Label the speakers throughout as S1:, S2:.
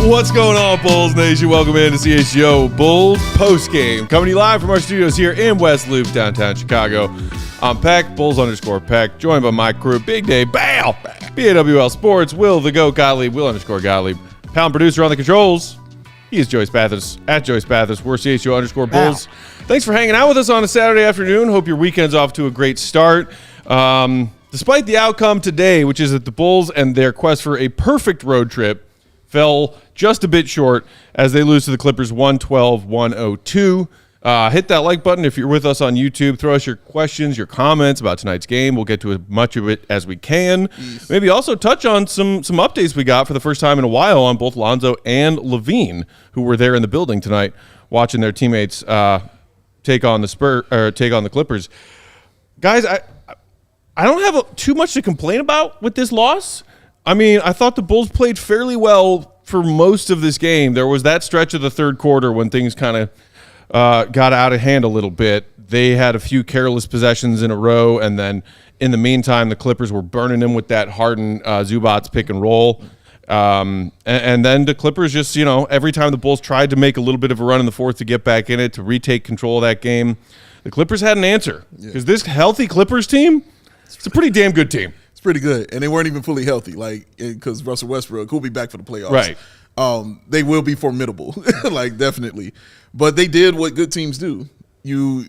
S1: What's going on, Bulls Nation? Welcome in to CHGO Bulls Postgame. Coming to you live from our studios here in West Loop, downtown Chicago. I'm Peck, Bulls_Peck, joined by my crew, Big Day, Bal, BAWL Sports, Will the Goat Gottlieb, Will_Gottlieb, pound producer on the controls. He is Joyce Bathurst, at Joyce Bathurst. We're CHGO_Bulls. Thanks for hanging out with us on a Saturday afternoon. Hope your weekend's off to a great start. Despite the outcome today, which is that the Bulls and their quest for a perfect road trip fell just a bit short as they lose to the Clippers 112-102. Hit that like button if you're with us on YouTube. Throw us your questions, your comments about tonight's game. We'll get to as much of it as we can. Yes. Maybe also touch on some updates we got for the first time in a while on both Lonzo and LaVine, who were there in the building tonight watching their teammates take on the Clippers. Guys, I don't have too much to complain about with this loss. I mean, I thought the Bulls played fairly well for most of this game. There was that stretch of the third quarter when things kind of got out of hand a little bit. They had a few careless possessions in a row, and then in the meantime, the Clippers were burning them with that Harden Zubats pick and roll. And then the Clippers just, every time the Bulls tried to make a little bit of a run in the fourth to get back in it, to retake control of that game, the Clippers had an answer. Because this healthy Clippers team, it's a pretty damn good team.
S2: It's pretty good, and they weren't even fully healthy, because Russell Westbrook will be back for the playoffs.
S1: Right.
S2: They will be formidable, definitely. But they did what good teams do. You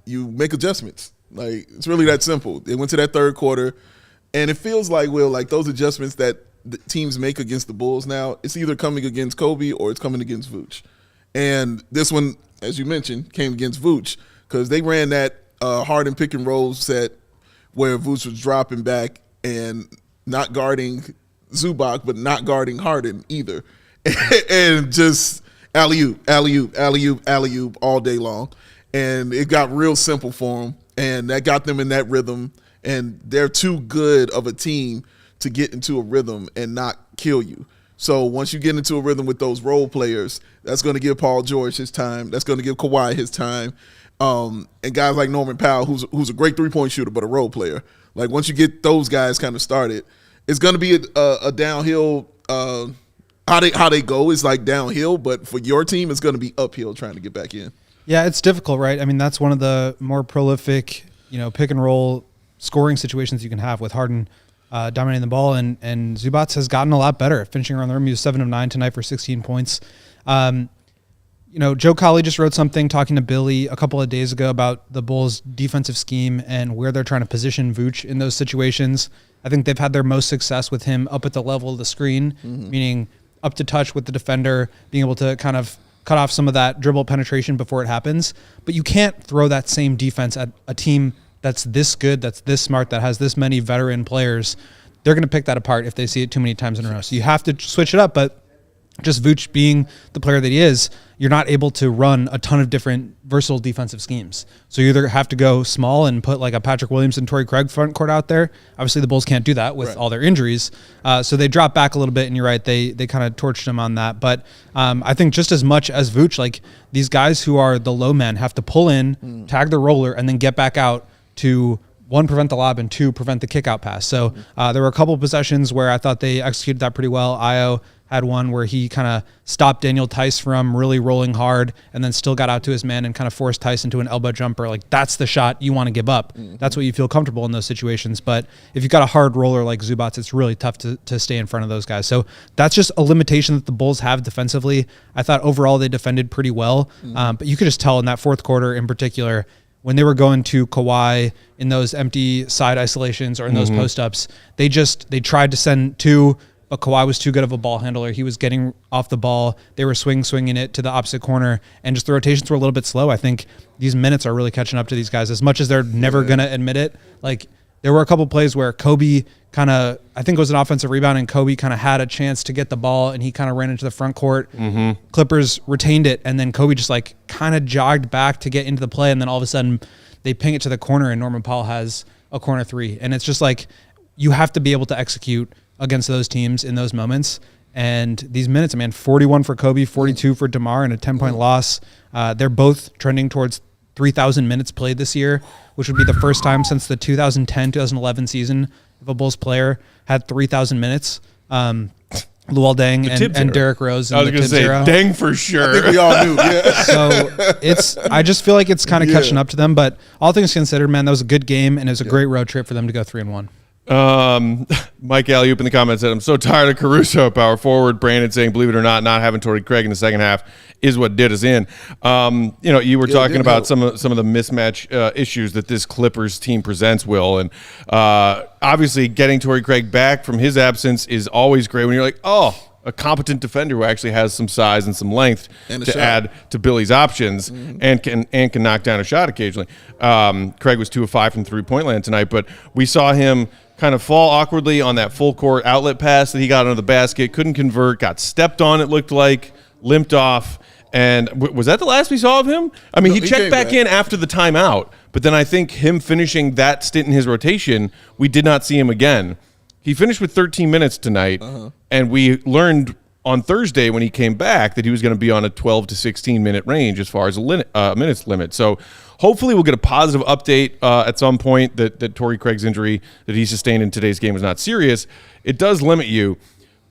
S2: make adjustments. It's really that simple. They went to that third quarter, and it feels like, those adjustments that the teams make against the Bulls now, it's either coming against Coby or it's coming against Vooch. And this one, as you mentioned, came against Vooch because they ran that Harden pick and roll set where Vooch was dropping back and not guarding Zubac, but not guarding Harden either. And just alley-oop, alley-oop, alley-oop, alley-oop all day long. And it got real simple for them, and that got them in that rhythm. And they're too good of a team to get into a rhythm and not kill you. So once you get into a rhythm with those role players, that's going to give Paul George his time. That's going to give Kawhi his time. And guys like Norman Powell, who's a great three-point shooter but a role player. Once you get those guys kind of started, it's going to be a downhill. How they go is downhill, but for your team, it's going to be uphill trying to get back in.
S3: Yeah, it's difficult, right? I mean, that's one of the more prolific, pick and roll scoring situations you can have with Harden dominating the ball, and Zubats has gotten a lot better at finishing around the rim. He was 7 of 9 tonight for 16 points. Joe Colley just wrote something talking to Billy a couple of days ago about the Bulls' defensive scheme and where they're trying to position Vooch in those situations. I think they've had their most success with him up at the level of the screen, meaning up to touch with the defender, being able to kind of cut off some of that dribble penetration before it happens. But you can't throw that same defense at a team that's this good, that's this smart, that has this many veteran players. They're going to pick that apart if they see it too many times in a row. So you have to switch it up, but just Vooch being the player that he is, you're not able to run a ton of different versatile defensive schemes. So you either have to go small and put a Patrick Williams and Torrey Craig front court out there. Obviously, the Bulls can't do that with all their injuries. So they drop back a little bit, and you're right, they kind of torched him on that. But I think just as much as Vooch, these guys who are the low men have to pull in, tag the roller, and then get back out to, 1, prevent the lob, and 2, prevent the kick-out pass. So there were a couple of possessions where I thought they executed that pretty well. Io had one where he kind of stopped Daniel Tice from really rolling hard and then still got out to his man and kind of forced Tice into an elbow jumper. That's the shot you want to give up. That's what you feel comfortable in those situations. But if you've got a hard roller like Zubats, it's really tough to stay in front of those guys. So that's just a limitation that the Bulls have defensively. I thought overall they defended pretty well. But you could just tell in that fourth quarter in particular, when they were going to Kawhi in those empty side isolations or in those post-ups, they tried to send 2 but Kawhi was too good of a ball handler. He was getting off the ball. They were swinging it to the opposite corner, and just the rotations were a little bit slow. I think these minutes are really catching up to these guys as much as they're never going to admit it. Like, there were a couple plays where Coby kind of, I think it was an offensive rebound, and Coby kind of had a chance to get the ball, and he kind of ran into the front court. Clippers retained it, and then Coby just like kind of jogged back to get into the play, and then all of a sudden they ping it to the corner, and Norman Powell has a corner three. And it's just like, you have to be able to execute against those teams in those moments. And these minutes, man, 41 for Coby, 42 for DeMar, and a 10-point loss. They're both trending towards 3,000 minutes played this year, which would be the first time since the 2010-2011 season if a Bulls player had 3,000 minutes. Luol Deng and Derrick Rose.
S1: I was going to say, Deng for sure.
S2: I think we all knew. Yeah.
S3: So I just feel like it's kind of catching up to them. But all things considered, man, that was a good game, and it was a great road trip for them to go 3-1.
S1: Mike Alley-oop in the comments said, I'm so tired of Caruso, power forward. Brandon saying, believe it or not having Torrey Craig in the second half is what did us in. You were talking about some of the mismatch issues that this Clippers team presents, Will, and obviously getting Torrey Craig back from his absence is always great when you're like, oh, a competent defender who actually has some size and some length to add to Billy's options and can knock down a shot occasionally. Craig was 2 of 5 from three-point land tonight, but we saw him kind of fall awkwardly on that full court outlet pass that he got under the basket, couldn't convert, got stepped on, it looked like, limped off. And was that the last we saw of him? I mean, he checked back in after the timeout, but then I think him finishing that stint in his rotation, we did not see him again. He finished with 13 minutes tonight, and we learned on Thursday when he came back that he was going to be on a 12 to 16-minute range as far as a minutes limit. So hopefully we'll get a positive update at some point that Torrey Craig's injury that he sustained in today's game was not serious. It does limit you.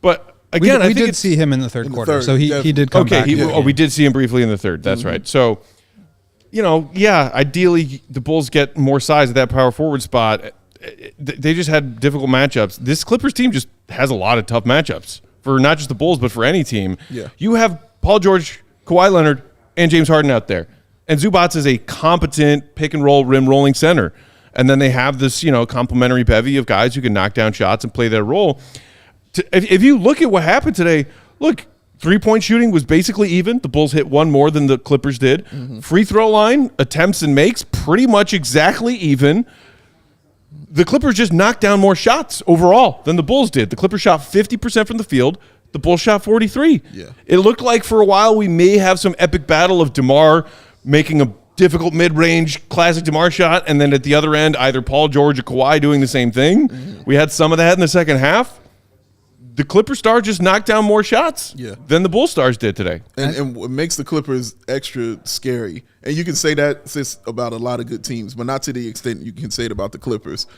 S1: But again, I think
S3: we did see him in the third quarter, so he did come back.
S1: We did see him briefly in the third. That's right. So, ideally the Bulls get more size at that power forward spot. They just had difficult matchups. This Clippers team just has a lot of tough matchups for not just the Bulls, but for any team.
S2: Yeah.
S1: You have Paul George, Kawhi Leonard, and James Harden out there. And Zubac is a competent pick-and-roll rim-rolling center. And then they have this, complementary bevy of guys who can knock down shots and play their role. If you look at what happened today, look, three-point shooting was basically even. The Bulls hit one more than the Clippers did. Free throw line, attempts and makes, pretty much exactly even. The Clippers just knocked down more shots overall than the Bulls did. The Clippers shot 50% from the field. The Bulls shot 43.
S2: Yeah.
S1: It looked like for a while we may have some epic battle of DeMar making a difficult mid-range classic DeMar shot, and then at the other end, either Paul George or Kawhi doing the same thing. We had some of that in the second half. The Clipper stars just knocked down more shots than the Bull stars did today.
S2: And what makes the Clippers extra scary, and you can say that sis, about a lot of good teams, but not to the extent you can say it about the Clippers.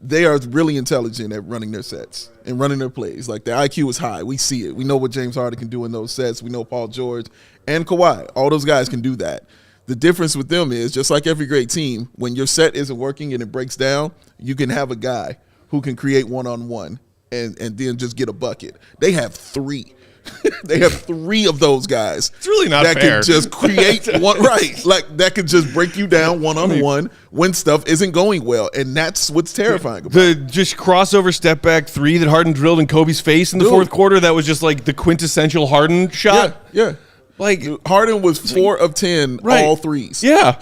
S2: They are really intelligent at running their sets and running their plays. Like, their IQ is high. We see it. We know what James Harden can do in those sets. We know Paul George and Kawhi. All those guys can do that. The difference with them is, just like every great team, when your set isn't working and it breaks down, you can have a guy who can create one-on-one and then just get a bucket. They have 3. They have 3 of those guys.
S1: It's really not
S2: fair. That can just create one, right? Like, that can just break you down one-on-one when stuff isn't going well, and that's what's terrifying about
S1: the just crossover step back 3 that Harden drilled in Kobe's face in the fourth quarter. That was just like the quintessential Harden shot.
S2: Yeah. Like, Harden was 4 of 10, all threes.
S1: Yeah,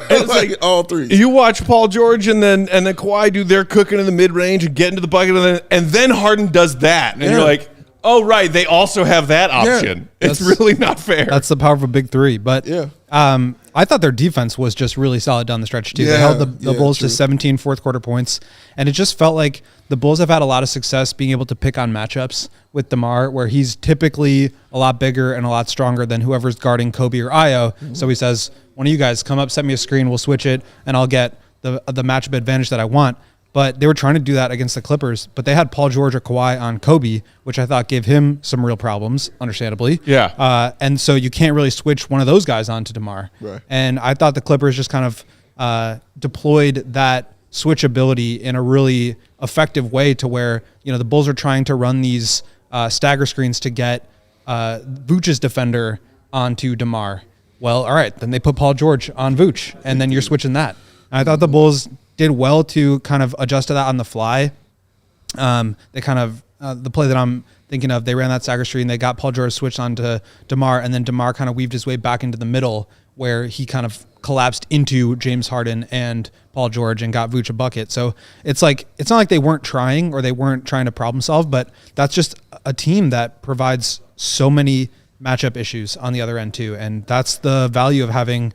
S1: it's
S2: like all threes.
S1: You watch Paul George and then Kawhi do their cooking in the mid range and get into the bucket, and then Harden does that, and you're like, oh right, they also have that option. It's really not fair.
S3: That's the power of a big 3. But I thought their defense was just really solid down the stretch too. They held the Bulls to 17 fourth quarter points, and it just felt like the Bulls have had a lot of success being able to pick on matchups with DeMar, where he's typically a lot bigger and a lot stronger than whoever's guarding Coby or Io. So he says, one of you guys come up, set me a screen, we'll switch it, and I'll get the matchup advantage that I want. But they were trying to do that against the Clippers, but they had Paul George or Kawhi on Coby, which I thought gave him some real problems, understandably.
S1: Yeah.
S3: And so you can't really switch one of those guys onto DeMar.
S2: Right.
S3: And I thought the Clippers just kind of deployed that switchability in a really effective way to where, the Bulls are trying to run these stagger screens to get Vooch's defender onto DeMar. Well, all right, then they put Paul George on Vooch, and then you're switching that. And I thought the Bulls did well to kind of adjust to that on the fly. They kind of the play that I'm thinking of, they ran that stagger screen. They got Paul George switched on to DeMar, and then DeMar kind of weaved his way back into the middle where he kind of collapsed into James Harden and Paul George and got Vooch a bucket. So it's like, it's not like they weren't trying or they weren't trying to problem solve, but that's just a team that provides so many matchup issues on the other end too. And that's the value of having,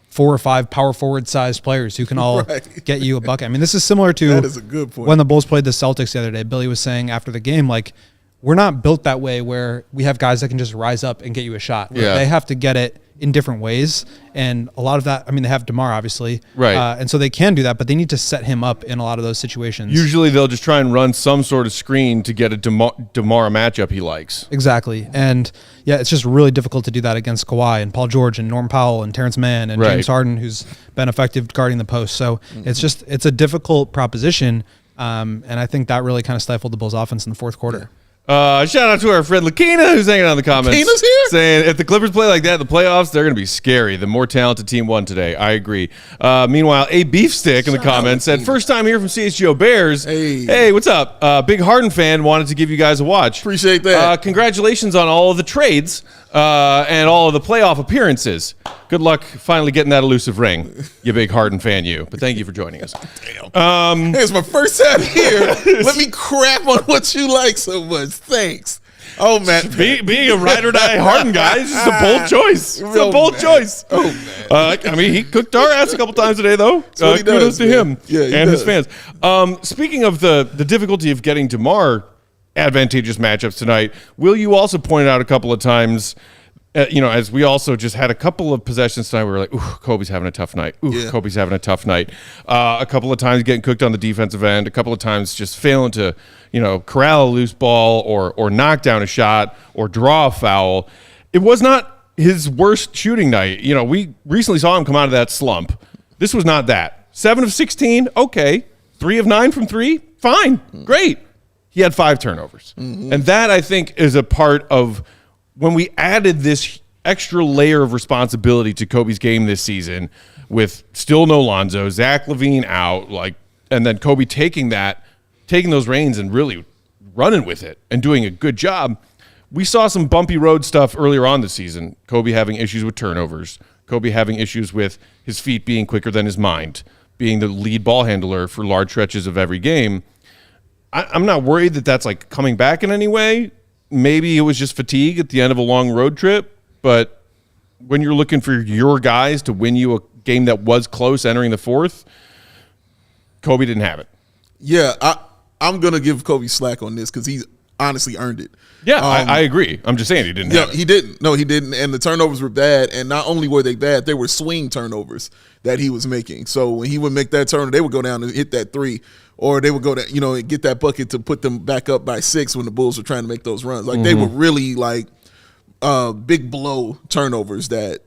S3: 4 or 5 power forward sized players who can all get you a bucket. I mean, this is similar to
S2: that is a good point.
S3: When the Bulls played the Celtics the other day. Billy was saying after the game, like, we're not built that way where we have guys that can just rise up and get you a shot.
S1: Yeah.
S3: They have to get it in different ways. And a lot of that, I mean, they have DeMar obviously.
S1: Right.
S3: And so they can do that, but they need to set him up in a lot of those situations.
S1: Usually they'll just try and run some sort of screen to get a DeMar matchup he likes.
S3: Exactly. And yeah, it's just really difficult to do that against Kawhi and Paul George and Norm Powell and Terrence Mann and James Harden, who's been effective guarding the post. So it's a difficult proposition. And I think that really kind of stifled the Bulls offense in the fourth quarter.
S1: Shout out to our friend Lakina, who's hanging out in the comments.
S2: Lakina's here?
S1: Saying, if the Clippers play like that in the playoffs, they're going to be scary. The more talented team won today. I agree. Meanwhile, a beefstick in the comments said, first time here from CHGO Bears. Hey, what's up? Big Harden fan, wanted to give you guys a watch.
S2: Appreciate that.
S1: Congratulations on all of the trades and all of the playoff appearances. Good luck finally getting that elusive ring, you big Harden fan, you. But thank you for joining us.
S2: Damn. It's my first time here. Let me crap on what you like so much. Thanks. Oh, man.
S1: Being a ride or die Harden guy is just a bold choice. It's a bold choice.
S2: Oh, man.
S1: I mean, he cooked our ass a couple times today, though. Kudos to him and his fans. Speaking of the difficulty of getting DeMar advantageous matchups tonight, will you also point out a couple of times, as we also just had a couple of possessions tonight, we were like, ooh, Kobe's having a tough night. Kobe's having a tough night. A couple of times getting cooked on the defensive end, a couple of times just failing to, corral a loose ball or knock down a shot or draw a foul. It was not his worst shooting night. We recently saw him come out of that slump. This was not that. 7 of 16, okay. 3 of 9 from 3, fine, great. He had 5 turnovers. And that, I think, is a part of when we added this extra layer of responsibility to Kobe's game this season with still no Lonzo, Zach LaVine out, and then Kobe taking those reins and really running with it and doing a good job. We saw some bumpy road stuff earlier on this season. Kobe having issues with turnovers, Kobe having issues with his feet being quicker than his mind, being the lead ball handler for large stretches of every game. I'm not worried that that's coming back in any way. Maybe it was just fatigue at the end of a long road trip, but when you're looking for your guys to win you a game that was close entering the fourth, Kobe didn't have it.
S2: Yeah, I'm going to give Kobe slack on this because he's honestly earned it.
S1: Yeah, I agree. I'm just saying he didn't have it.
S2: He didn't. No, he didn't. And the turnovers were bad. And not only were they bad, they were swing turnovers that he was making. So when he would make that turnover, they would go down and hit that 3, or they would go down, and get that bucket to put them back up by 6 when the Bulls were trying to make those runs. They were really big blow turnovers that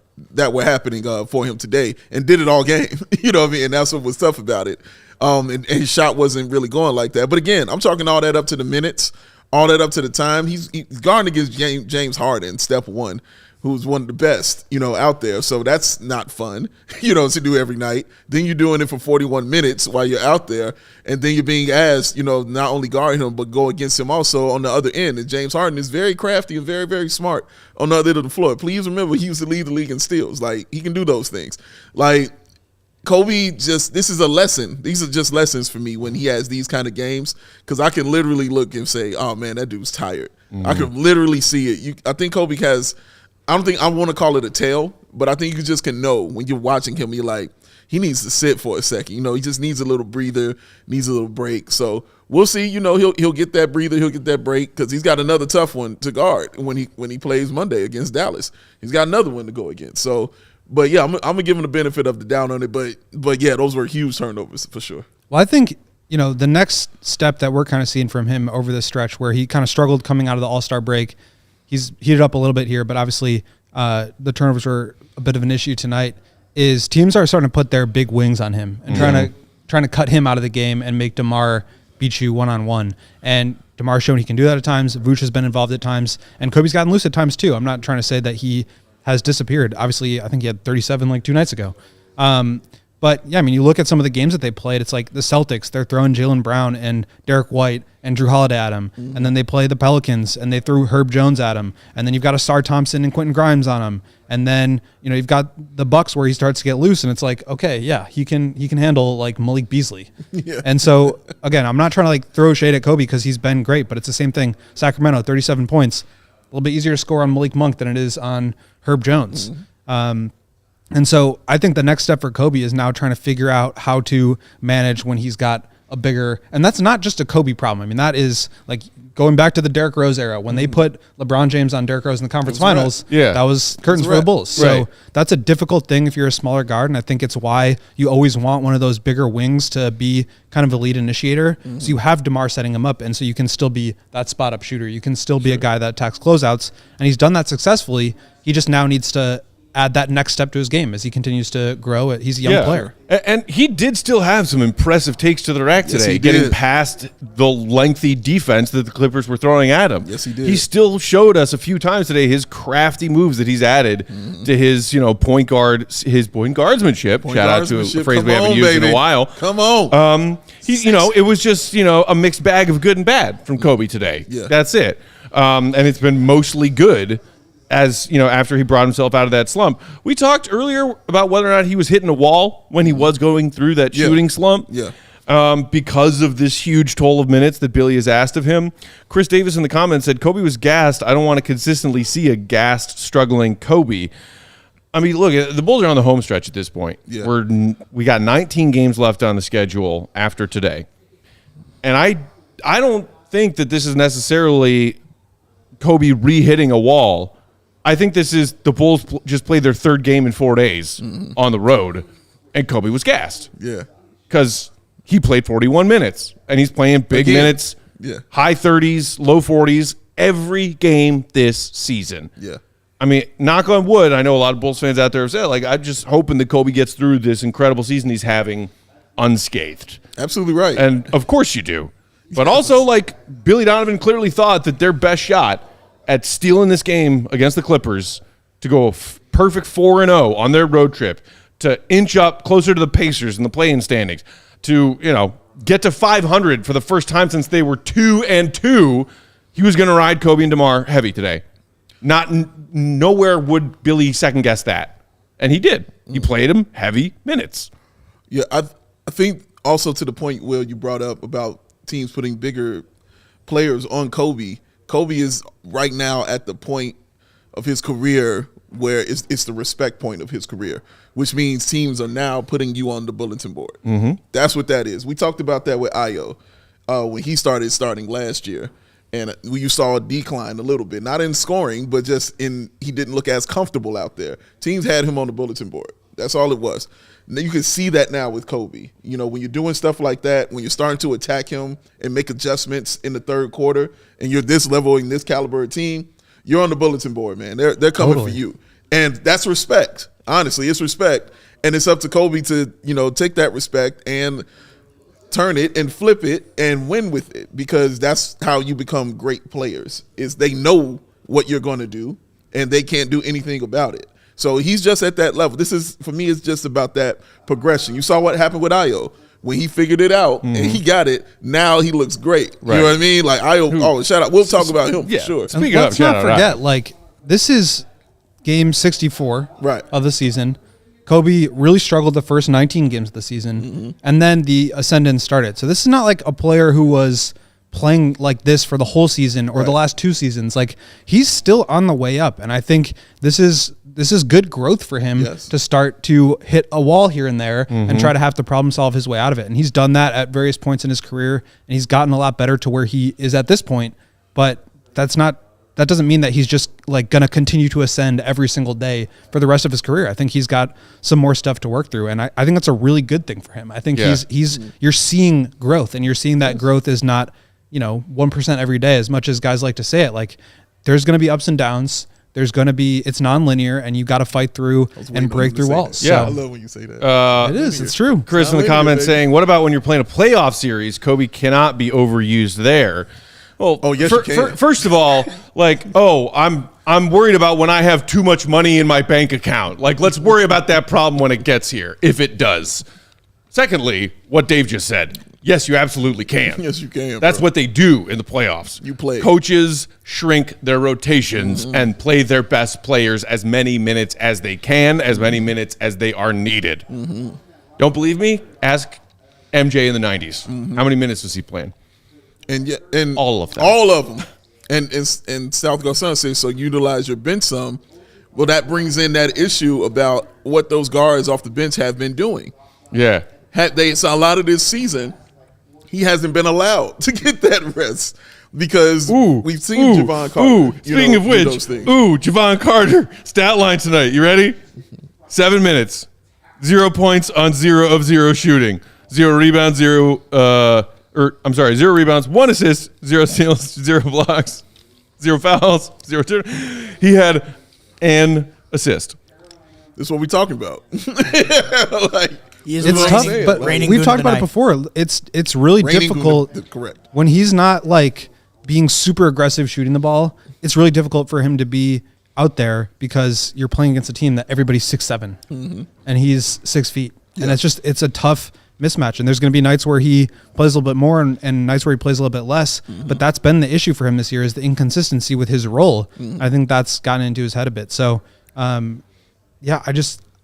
S2: were happening for him today, and did it all game. You know what I mean? And that's what was tough about it. And his shot wasn't really going like that. But again, I'm talking all that up to the minutes, all that up to the time. He's guarding against James Harden, step 1, who's one of the best, out there. So that's not fun, to do every night. Then you're doing it for 41 minutes while you're out there. And then you're being asked, not only guard him, but go against him also on the other end. And James Harden is very crafty and very, very smart on the other end of the floor. Please remember, he used to lead the league in steals. He can do those things. Kobe this is a lesson. These are just lessons for me when he has these kind of games, because I can literally look and say, oh, man, that dude's tired. I can literally see it. I think Kobe has – I don't think I want to call it a tell, but I think you just can know when you're watching him, you're like, he needs to sit for a second. He just needs a little breather, needs a little break. So we'll see. He'll get that breather, he'll get that break, because he's got another tough one to guard when he plays Monday against Dallas. He's got another one to go against. So, but yeah, I'm gonna give him the benefit of the doubt on it. But yeah, those were huge turnovers for sure.
S3: Well, I think the next step that we're kind of seeing from him over this stretch, where he kind of struggled coming out of the All-Star break. He's heated up a little bit here, but obviously the turnovers were a bit of an issue tonight, is teams are starting to put their big wings on him and trying to cut him out of the game and make DeMar beat you one-on-one. And DeMar's shown he can do that at times. Vooch has been involved at times, and Kobe's gotten loose at times too. I'm not trying to say that he has disappeared. Obviously, I think he had 37 2 nights ago. But But yeah, I mean, you look at some of the games that they played, it's like the Celtics, they're throwing Jaylen Brown and Derek White and Drew Holiday at him. Mm-hmm. And then they play the Pelicans and they threw Herb Jones at him. And then you've got a Sar Thompson and Quentin Grimes on him. And then, you've got the Bucks where he starts to get loose and it's like, okay, yeah, he can handle like Malik Beasley. Yeah. And so again, I'm not trying to like throw shade at Coby because he's been great, but it's the same thing. Sacramento, 37 points, a little bit easier to score on Malik Monk than it is on Herb Jones. Mm-hmm. And so I think the next step for Coby is now trying to figure out how to manage when he's got a bigger, and that's not just a Coby problem. I mean, that is like going back to the Derrick Rose era when they put LeBron James on Derrick Rose in the conference finals.
S2: Right.
S1: Yeah.
S3: That was curtains for the Bulls. So that's a difficult thing if you're a smaller guard. And I think it's why you always want one of those bigger wings to be kind of a lead initiator. Mm-hmm. So you have DeMar setting him up. And so you can still be that spot up shooter. You can still be a guy that attacks closeouts. And he's done that successfully. He just now needs to add that next step to his game as he continues to grow. He's a young player.
S1: And he did still have some impressive takes to the rack today, getting past the lengthy defense that the Clippers were throwing at him.
S2: Yes, he did.
S1: He still showed us a few times today his crafty moves that he's added to his, point guardsmanship. Shout out to a phrase we haven't used in a while.
S2: Come on.
S1: It was just, a mixed bag of good and bad from Coby today.
S2: Yeah.
S1: That's it. And it's been mostly good. As after he brought himself out of that slump. We talked earlier about whether or not he was hitting a wall when he was going through that shooting slump.
S2: Yeah.
S1: Because of this huge toll of minutes that Billy has asked of him. Chris Davis in the comments said, Coby was gassed. I don't want to consistently see a gassed, struggling Coby. I mean, look, the Bulls are on the home stretch at this point.
S2: Yeah.
S1: We got 19 games left on the schedule after today. And I don't think that this is necessarily Coby re-hitting a wall. I think this is the Bulls just played their third game in 4 days on the road, and Coby was gassed.
S2: Yeah.
S1: Because he played 41 minutes, and he's playing big minutes, high 30s, low 40s, every game this season.
S2: Yeah.
S1: I mean, knock on wood, I know a lot of Bulls fans out there have said, I'm just hoping that Coby gets through this incredible season he's having unscathed.
S2: Absolutely right.
S1: And, of course you do. But also, Billy Donovan clearly thought that their best shot at stealing this game against the Clippers to go perfect 4-0 on their road trip, to inch up closer to the Pacers in the play-in standings, to, get to 500 for the first time since they were 2-2, he was going to ride Coby and DeMar heavy today. Nowhere would Billy second-guess that. And he did. He played him heavy minutes.
S2: Yeah, I think also to the point, Will, you brought up about teams putting bigger players on Coby. Coby is right now at the point of his career where it's the respect point of his career, which means teams are now putting you on the bulletin board. Mm-hmm. That's what that is. We talked about that with Ayo when he starting last year, and you saw a decline a little bit, not in scoring, but just he didn't look as comfortable out there. Teams had him on the bulletin board. That's all it was. Now you can see that now with Coby. When you're doing stuff like that, when you're starting to attack him and make adjustments in the third quarter, and you're this level in this caliber of team, you're on the bulletin board, man. They're coming for you. And that's respect. Honestly, it's respect. And it's up to Coby to, take that respect and turn it and flip it and win with it, because that's how you become great players, is they know what you're going to do and they can't do anything about it. So he's just at that level. This is, for me, it's just about that progression. You saw what happened with Ayo. When he figured it out and he got it, now he looks great.
S1: Right.
S2: You know what I mean? Ayo, shout out. We'll talk about him for sure.
S1: Speaking
S3: let's not forget, this is game 64 of the season. Coby really struggled the first 19 games of the season, and then the ascendant started. So this is not like a player who was playing like this for the whole season or the last two seasons. He's still on the way up, and I think this is good growth for him to start to hit a wall here and there and try to have to problem solve his way out of it. And he's done that at various points in his career, and he's gotten a lot better to where he is at this point. But that doesn't mean that he's just going to continue to ascend every single day for the rest of his career. I think he's got some more stuff to work through, and I think that's a really good thing for him. I think you're seeing growth, and you're seeing that growth is not 1% every day, as much as guys like to say it. There's going to be ups and downs. There's going to be, it's nonlinear, and you got to fight through and break through walls.
S2: Yeah, I love when you say that.
S3: It is. It's true.
S1: Chris in the comments saying, what about when you're playing a playoff series? Coby cannot be overused there. Well,
S2: yes, you can.
S1: First of all, I'm worried about when I have too much money in my bank account. Let's worry about that problem when it gets here, if it does. Secondly, what Dave just said. Yes, you absolutely can.
S2: Yes, you can.
S1: That's
S2: bro.
S1: what they do in the playoffs.
S2: You play.
S1: Coaches shrink their rotations and play their best players as many minutes as they can, as many minutes as they are needed. Don't believe me? Ask MJ in the 90s. How many minutes was he playing?
S2: And
S1: all of them.
S2: All of them. And South Go Sun says, so utilize your bench some. Well, that brings in that issue about what those guards off the bench have been doing.
S1: Yeah.
S2: So a lot of this season, he hasn't been allowed to get that rest because we've seen Javon Carter.
S1: Speaking of which, Javon Carter, stat line tonight. You ready? 7 minutes. 0 points on 0 of 0 shooting. 0 rebounds, 0 rebounds, 1 assist, 0 steals, 0 blocks, 0 fouls, 0 turn. He had an assist.
S2: That's what we're talking about.
S3: It's tough, but we've talked about it before. It's really difficult.
S2: Correct.
S3: When he's not like being super aggressive shooting the ball, it's really difficult for him to be out there because you're playing against a team that everybody's 6'7", and he's 6 feet. Yeah. And it's a tough mismatch. And there's going to be nights where he plays a little bit more and nights where he plays a little bit less. But that's been the issue for him this year is the inconsistency with his role. I think that's gotten into his head a bit. So,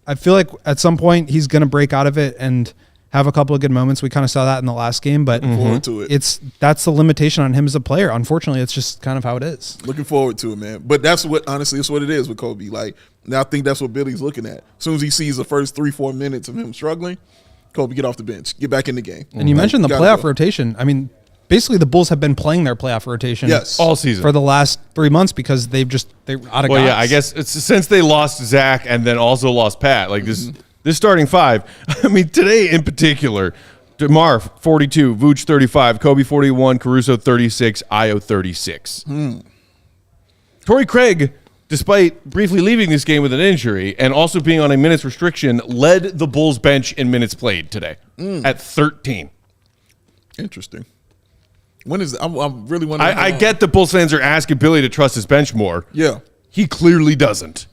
S3: I feel like at some point he's going to break out of it and have a couple of good moments. We kind of saw that in the last game, but
S2: forward to it.
S3: That's the limitation on him as a player. Unfortunately, it's just kind of how it is.
S2: Looking forward to it, man. But that's what it is with Coby. Like, now I think that's what Billy's looking at. As soon as he sees the first 3-4 minutes of him struggling, Coby, get off the bench, get back in the game.
S3: And you mentioned the playoff rotation. I mean, basically the Bulls have been playing their playoff rotation
S1: all season
S3: for the last 3 months because they're out of guys.
S1: Yeah, I guess it's since they lost Zach and then also lost Pat. Like this starting five. I mean, today in particular, DeMar 42, Vooch 35, Coby 41, Caruso 36, Ayo 36. Torrey Craig, despite briefly leaving this game with an injury and also being on a minutes restriction, led the Bulls bench in minutes played today at 13.
S2: Interesting. When is I'm really wondering.
S1: I get the Bulls fans are asking Billy to trust his bench more.
S2: Yeah.
S1: He clearly doesn't.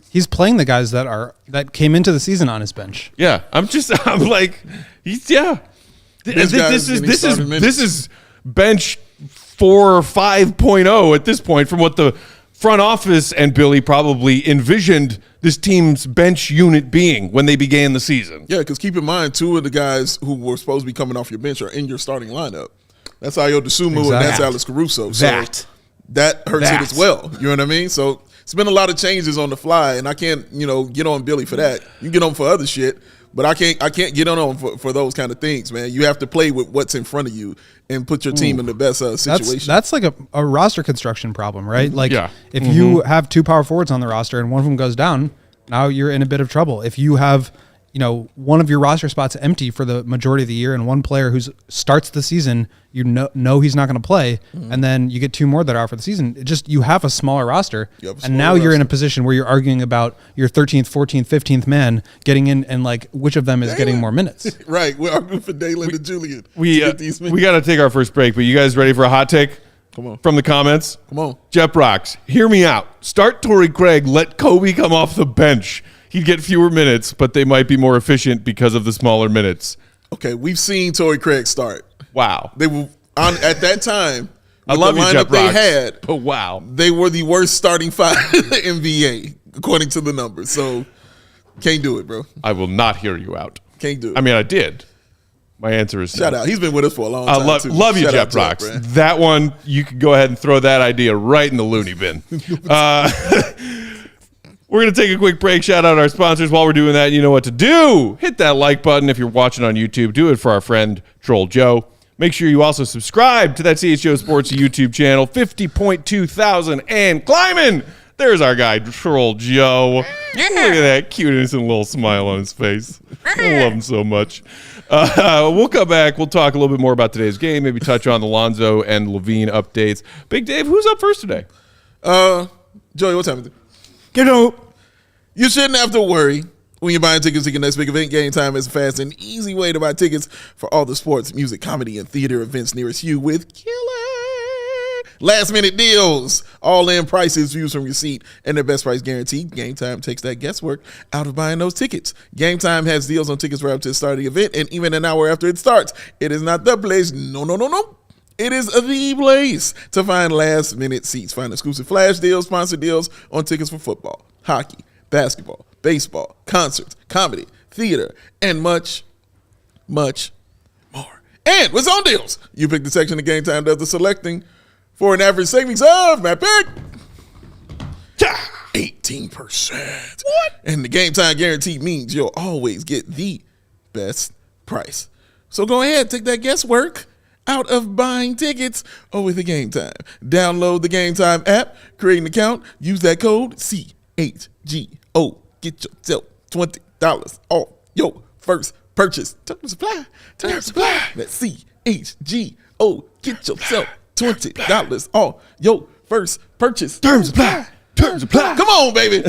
S3: He's playing the guys that came into the season on his bench.
S1: Yeah. I'm like, This is bench 4 or 5.0 at this point from what the front office and Billy probably envisioned this team's bench unit being when they began the season.
S2: Yeah, because keep in mind, 2 of the guys who were supposed to be coming off your bench are in your starting lineup. That's Ayo Dosunmu and that's Alex Caruso. So that hurts it as well. You know what I mean? So it's been a lot of changes on the fly, and I can't, get on Billy for that. You get on for other shit, but I can't get on for those kind of things, man. You have to play with what's in front of you and put your team in the best situation.
S3: That's like a roster construction problem, right? Like if you have 2 power forwards on the roster and one of them goes down, now you're in a bit of trouble. If you have one of your roster spots empty for the majority of the year and one player who starts the season, you know he's not going to play, and then you get 2 more that are for the season. You have a smaller roster, and now you're in a position where you're arguing about your 13th, 14th, 15th man getting in and like which of them is getting more minutes.
S2: Right. We're arguing for Dalen and Julian.
S1: We got to take our first break, but you guys ready for a hot take?
S2: Come on.
S1: From the comments?
S2: Come on.
S1: Jep Rocks, hear me out. Start Torrey Craig, let Coby come off the bench. He'd get fewer minutes, but they might be more efficient because of the smaller minutes.
S2: Okay, we've seen Torrey Craig start.
S1: Wow.
S2: They were at that time.
S1: I love
S2: the
S1: you,
S2: lineup
S1: Jep
S2: they
S1: Rocks,
S2: had.
S1: but wow.
S2: They were the worst starting 5 in the NBA, according to the numbers. So, can't do it, bro.
S1: I will not hear you out.
S2: Can't do it.
S1: I mean, I did. My answer is
S2: shout out. He's been with us for a long time, too.
S1: Love you, Jep Rocks. That one, you could go ahead and throw that idea right in the loony bin. We're going to take a quick break. Shout out our sponsors. While we're doing that, you know what to do. Hit that like button if you're watching on YouTube. Do it for our friend Troll Joe. Make sure you also subscribe to that CHGO Sports YouTube channel. 50.2 thousand and climbing. There's our guy, Troll Joe. Look at that cute, innocent little smile on his face. I love him so much. We'll come back. We'll talk a little bit more about today's game. Maybe touch on the Lonzo and LaVine updates. Big Dave, who's up first today?
S2: Joey, what time is it?
S3: Get up.
S2: You shouldn't have to worry when you're buying tickets to your next big event. Game Time is a fast and easy way to buy tickets for all the sports, music, comedy, and theater events nearest you with killer last-minute deals, all-in prices, views from your seat, and their best price guarantee. Game Time takes that guesswork out of buying those tickets. Game Time has deals on tickets right up to the start of the event and even an hour after it starts. It is not the place. No. It is the place to find last-minute seats. Find exclusive flash deals, sponsored deals on tickets for football, hockey, basketball, baseball, concerts, comedy, theater, and much more. And with zone deals, you pick the section of Game Time does the selecting for an average savings of, Matt Pick, 18%. What? And the Game Time guarantee means you'll always get the best price. So go ahead, take that guesswork out of buying tickets over the Game Time. Download the Game Time app, create an account, use that code CHGO. Get yourself $20 off your first purchase. Terms apply. That's CHGO. Get yourself $20 off your first purchase. Terms apply. Come on, baby.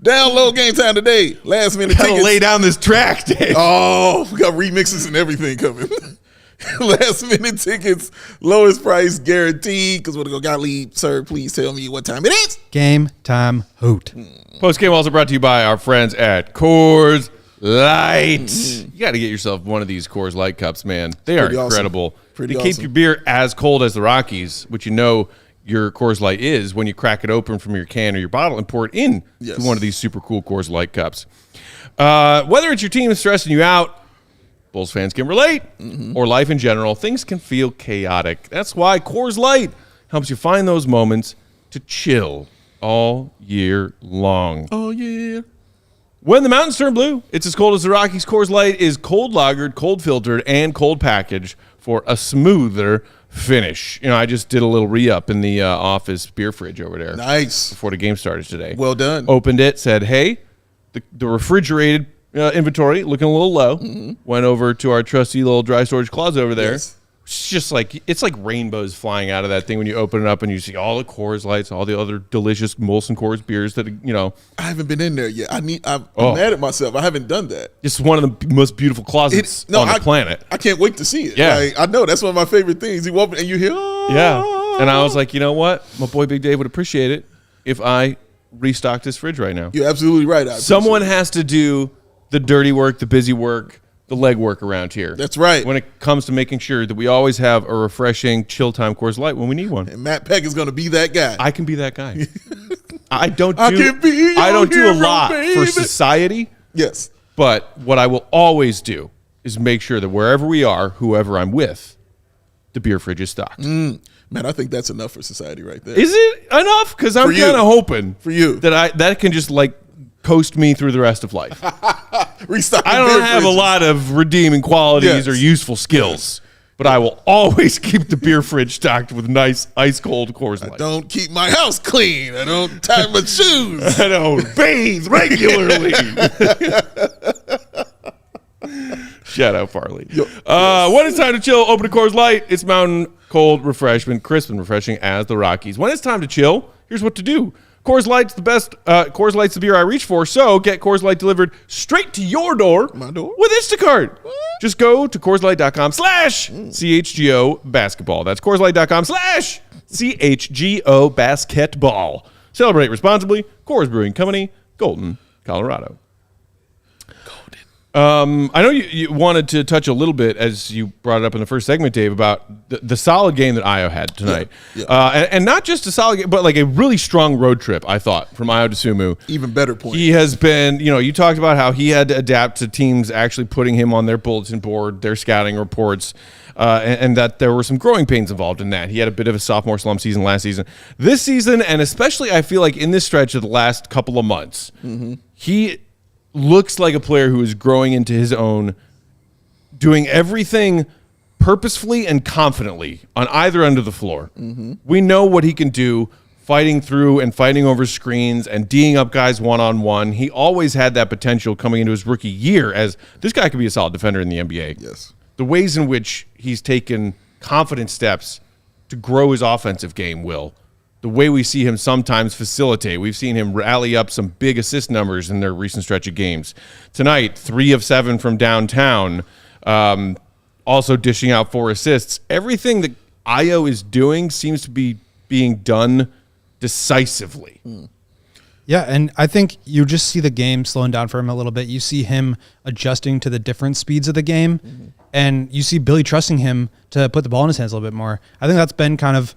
S2: Download Game Time today. Last minute tickets.
S1: Gotta lay down this track, Dave.
S2: Oh, we got remixes and everything coming. Last minute tickets, lowest price guaranteed. Because we're going to go, Gottlieb, sir, please tell me what time it is.
S3: Game Time Hoot.
S1: Postgame also brought to you by our friends at Coors Light. You got to get yourself one of these Coors Light cups, man. They are incredible.
S2: Awesome. Pretty
S1: They
S2: awesome.
S1: keep your beer as cold as the Rockies, which you know your Coors Light is when you crack it open from your can or your bottle and pour it in to one of these super cool Coors Light cups. Whether it's your team stressing you out, Bulls fans can relate, or life in general, things can feel chaotic. That's why Coors Light helps you find those moments to chill all year long.
S2: Oh, yeah.
S1: When the mountains turn blue, it's as cold as the Rockies. Coors Light is cold lagered, cold filtered, and cold packaged for a smoother finish. You know, I just did a little re-up in the office beer fridge over there.
S2: Nice.
S1: Before the game started today.
S2: Well done.
S1: Opened it, said, hey, the refrigerated inventory looking a little low. Went over to our trusty little dry storage closet over there.
S2: Yes.
S1: It's just like, it's like rainbows flying out of that thing when you open it up and you see all the Coors Lights, all the other delicious Molson Coors beers that, you know.
S2: I haven't been in there yet. I'm mad at myself. I haven't done that.
S1: It's one of the most beautiful closets on the planet.
S2: I can't wait to see it.
S1: Yeah.
S2: Like, I know. That's one of my favorite things. You open and you hear, oh.
S1: Yeah. And I was like, you know what? My boy Big Dave would appreciate it if I restocked this fridge right now.
S2: You're absolutely right.
S1: Someone has to do the dirty work, the busy work, the leg work around here.
S2: That's right.
S1: When it comes to making sure that we always have a refreshing chill time Coors Light when we need one.
S2: And Matt Peck is going to be that guy.
S1: I can be that guy. I don't do
S2: hero,
S1: a lot
S2: baby.
S1: for society.
S2: Yes.
S1: But what I will always do is make sure that wherever we are, whoever I'm with, the beer fridge is stocked.
S2: Man, I think that's enough for society right there.
S1: Is it enough? Because I'm
S2: For you.
S1: kind of hoping
S2: For you.
S1: that can just like coast me through the rest of life.
S2: Restocking
S1: I don't
S2: beer
S1: have a
S2: fridges.
S1: lot of redeeming qualities
S2: Yes.
S1: or useful skills, but I will always keep the beer fridge stocked with nice ice cold Coors Light.
S2: Don't keep my house clean. I don't tie my shoes.
S1: I don't bathe regularly. Shout out Farley. When it's time to chill, open a Coors Light. It's mountain cold refreshment, crisp and refreshing as the Rockies. When it's time to chill, here's what to do. Coors Light's the best. Coors Light's the beer I reach for, so get Coors Light delivered straight to your door,
S2: My door?
S1: with Instacart. Just go to CoorsLight.com/CHGO basketball. That's CoorsLight.com/CHGO basketball. Celebrate responsibly. Coors Brewing Company, Golden, Colorado. I know you wanted to touch a little bit, as you brought it up in the first segment, Dave, about the solid game that Io had tonight.
S2: Yeah.
S1: And not just a solid game, but like a really strong road trip, I thought, from Io Dosunmu.
S2: Even better point.
S1: He has been, you talked about how he had to adapt to teams actually putting him on their bulletin board, their scouting reports, and that there were some growing pains involved in that. He had a bit of a sophomore slump season last season. This season, and especially I feel like in this stretch of the last couple of months, he looks like a player who is growing into his own, doing everything purposefully and confidently on either end of the floor. We know what he can do, fighting through and fighting over screens and D'ing up guys one-on-one. He always had that potential coming into his rookie year as this guy could be a solid defender in the NBA.
S2: Yes.
S1: The ways in which he's taken confident steps to grow his offensive game, the way we see him sometimes facilitate. We've seen him rally up some big assist numbers in their recent stretch of games. Tonight, 3 of 7 from downtown, also dishing out 4 assists. Everything that Ayo is doing seems to be being done decisively.
S3: Yeah, and I think you just see the game slowing down for him a little bit. You see him adjusting to the different speeds of the game, and you see Billy trusting him to put the ball in his hands a little bit more. I think that's been kind of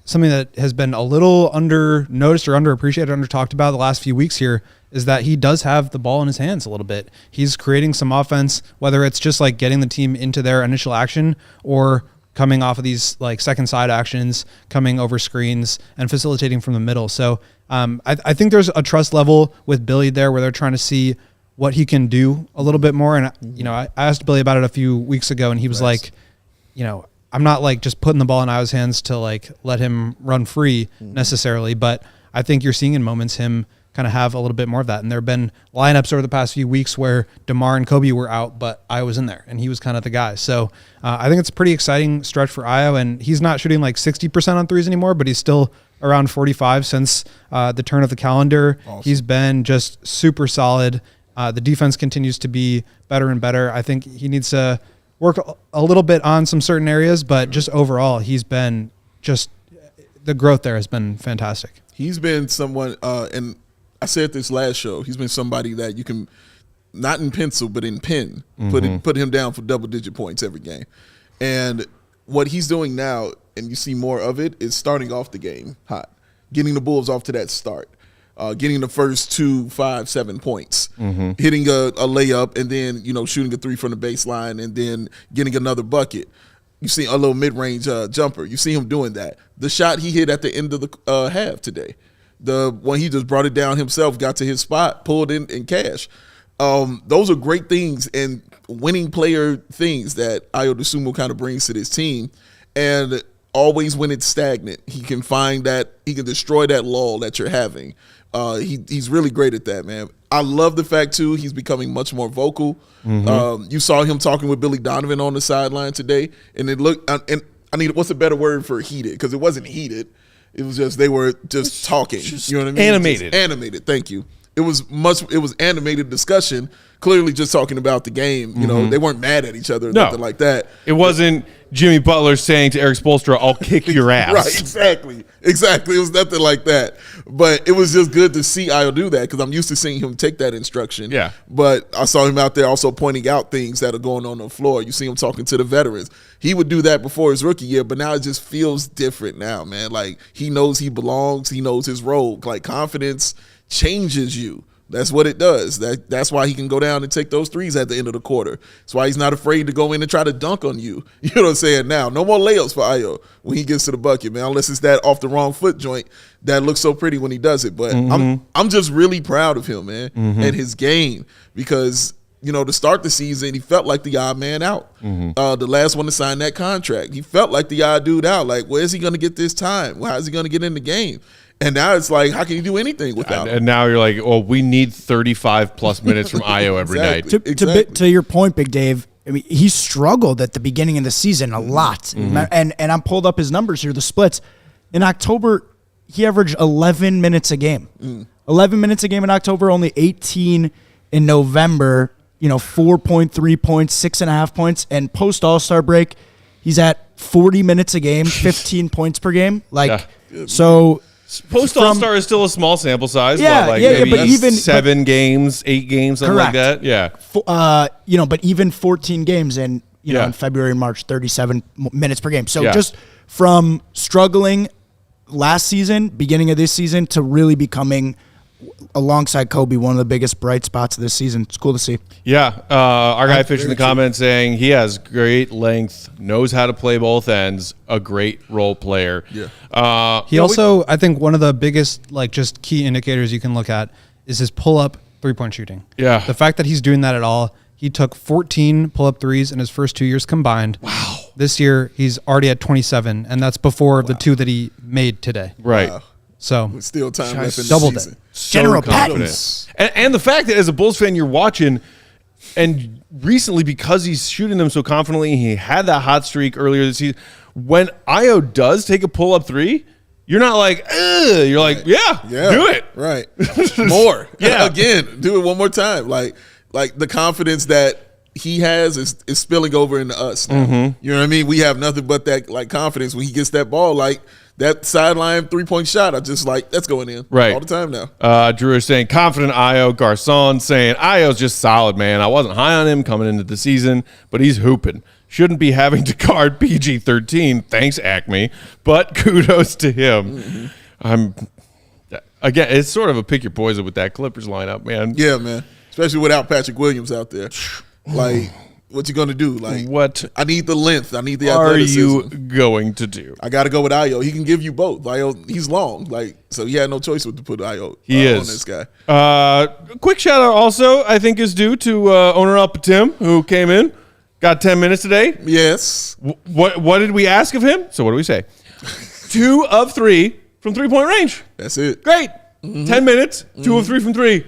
S3: something that has been a little under noticed or underappreciated, under talked about the last few weeks here, is that he does have the ball in his hands a little bit. He's creating some offense, whether it's just like getting the team into their initial action or coming off of these like second side actions, coming over screens and facilitating from the middle. So I think there's a trust level with Billy there where they're trying to see what he can do a little bit more. And, you know, I asked Billy about it a few weeks ago, and he was like, you know, I'm not like just putting the ball in Ayo's hands to like let him run free necessarily, but I think you're seeing in moments him kind of have a little bit more of that. And there have been lineups over the past few weeks where DeMar and Coby were out, but Ayo was in there and he was kind of the guy. So I think it's a pretty exciting stretch for Ayo, and he's not shooting like 60% on threes anymore, but he's still around 45 since the turn of the calendar. Awesome. He's been just super solid. The defense continues to be better and better. I think he needs to work a little bit on some certain areas, but just overall, he's been just, the growth there has been fantastic.
S2: He's been someone, and I said this last show, he's been somebody that you can, not in pencil, but in pen, put him down for double-digit points every game. And what he's doing now, and you see more of it, is starting off the game hot, getting the Bulls off to that start, getting the first 2, 5, 7 points, hitting a layup, and then, you know, shooting a three from the baseline, and then getting another bucket. You see a little mid-range jumper. You see him doing that. The shot he hit at the end of the half today, the one he just brought it down himself, got to his spot, pulled in and cash. Those are great things and winning player things that Ayo Dosunmu kind of brings to this team. And always when it's stagnant, he can find that, he can destroy that lull that you're having. He's really great at that, man. I love the fact, too, he's becoming much more vocal. You saw him talking with Billy Donovan on the sideline today, and it looked, and I need, what's a better word for heated? Because it wasn't heated. It was just, they were just talking. You know what I mean?
S1: Animated.
S2: Just animated, thank you. It was animated discussion, clearly just talking about the game. You know, they weren't mad at each other or nothing like that.
S1: It wasn't Jimmy Butler saying to Eric Spoelstra, I'll kick your ass.
S2: Right, exactly. It was nothing like that. But it was just good to see Ayo do that, because I'm used to seeing him take that instruction. Yeah. But I saw him out there also pointing out things that are going on the floor. You see him talking to the veterans. He would do that before his rookie year, but now it just feels different now, man. Like, he knows he belongs. He knows his role. Like, confidence changes you. That's what it does. That's why he can go down and take those threes at the end of the quarter. That's why he's not afraid to go in and try to dunk on you. You know what I'm saying? Now, no more layups for Ayo when he gets to the bucket, man, unless it's that off the wrong foot joint that looks so pretty when he does it. But I'm just really proud of him, man, and his game, because, you know, to start the season, he felt like the odd man out. The last one to sign that contract, he felt like the odd dude out. Like, where's he going to get this time? How is he going to get in the game? And now it's like, how can you do anything without him?
S1: And now you're like, oh, we need 35-plus minutes from Ayo every night.
S4: To your point, Big Dave, I mean, he struggled at the beginning of the season a lot. And I'm pulled up his numbers here, the splits. In October, he averaged 11 minutes a game. 11 minutes a game in October, only 18 in November, you know, 4.3 points, 6.5 points. And post All-Star break, he's at 40 minutes a game, 15 points per game. Like, so...
S1: Post All-Star is still a small sample size.
S4: Yeah,
S1: but
S4: but even
S1: 7 games, 8 games, something like that. Yeah.
S4: You know, but even 14 games in, you know, in February and March, 37 minutes per game. So just from struggling last season, beginning of this season, to really becoming, alongside Coby, one of the biggest bright spots of this season. It's cool to see. Yeah.
S1: Our guy Fish in the comments saying he has great length, knows how to play both ends, a great role player. Yeah.
S3: He also, I think one of the biggest, like, just key indicators you can look at is his pull-up three-point shooting. Yeah. The fact that he's doing that at all. He took 14 pull-up threes in his first 2 years combined. Wow. This year, he's already at 27, and that's before the 2 that he made today.
S1: Right. Wow.
S3: So
S2: with still time left in the
S3: doubled
S2: season.
S3: It.
S1: So
S4: General Patents.
S1: And the fact that as a Bulls fan you're watching, and recently because he's shooting them so confidently, he had that hot streak earlier this season. When Ayo does take a pull-up three, you're not like, ugh. You're like, yeah, do it.
S2: Right. More. Again, do it one more time. Like the confidence that he has is spilling over into us now. You know what I mean? We have nothing but that like confidence when he gets that ball, like that sideline 3-point shot. I just like that's going in all the time now.
S1: Drew is saying confident Io. Garcon saying Io's just solid, man. I wasn't high on him coming into the season, but he's hooping. Shouldn't be having to guard PG-13. Thanks, Acme. But kudos to him. Again, it's sort of a pick your poison with that Clippers lineup, man.
S2: Yeah, man. Especially without Patrick Williams out there. Like, what you gonna do? Like,
S1: what?
S2: I need the length. I need the
S1: Are
S2: athleticism.
S1: you going to do?
S2: I got to go with Io. He can give you both. Io, he's long, like so. He had no choice but to put Io.
S1: He is
S2: on this guy.
S1: Quick shout out also, I think, is due to owner up Tim, who came in, got 10 minutes today.
S2: Yes.
S1: What did we ask of him? So what do we say? 2 of 3 from 3-point range.
S2: That's it.
S1: Great. 10 minutes. 2 of 3 from 3.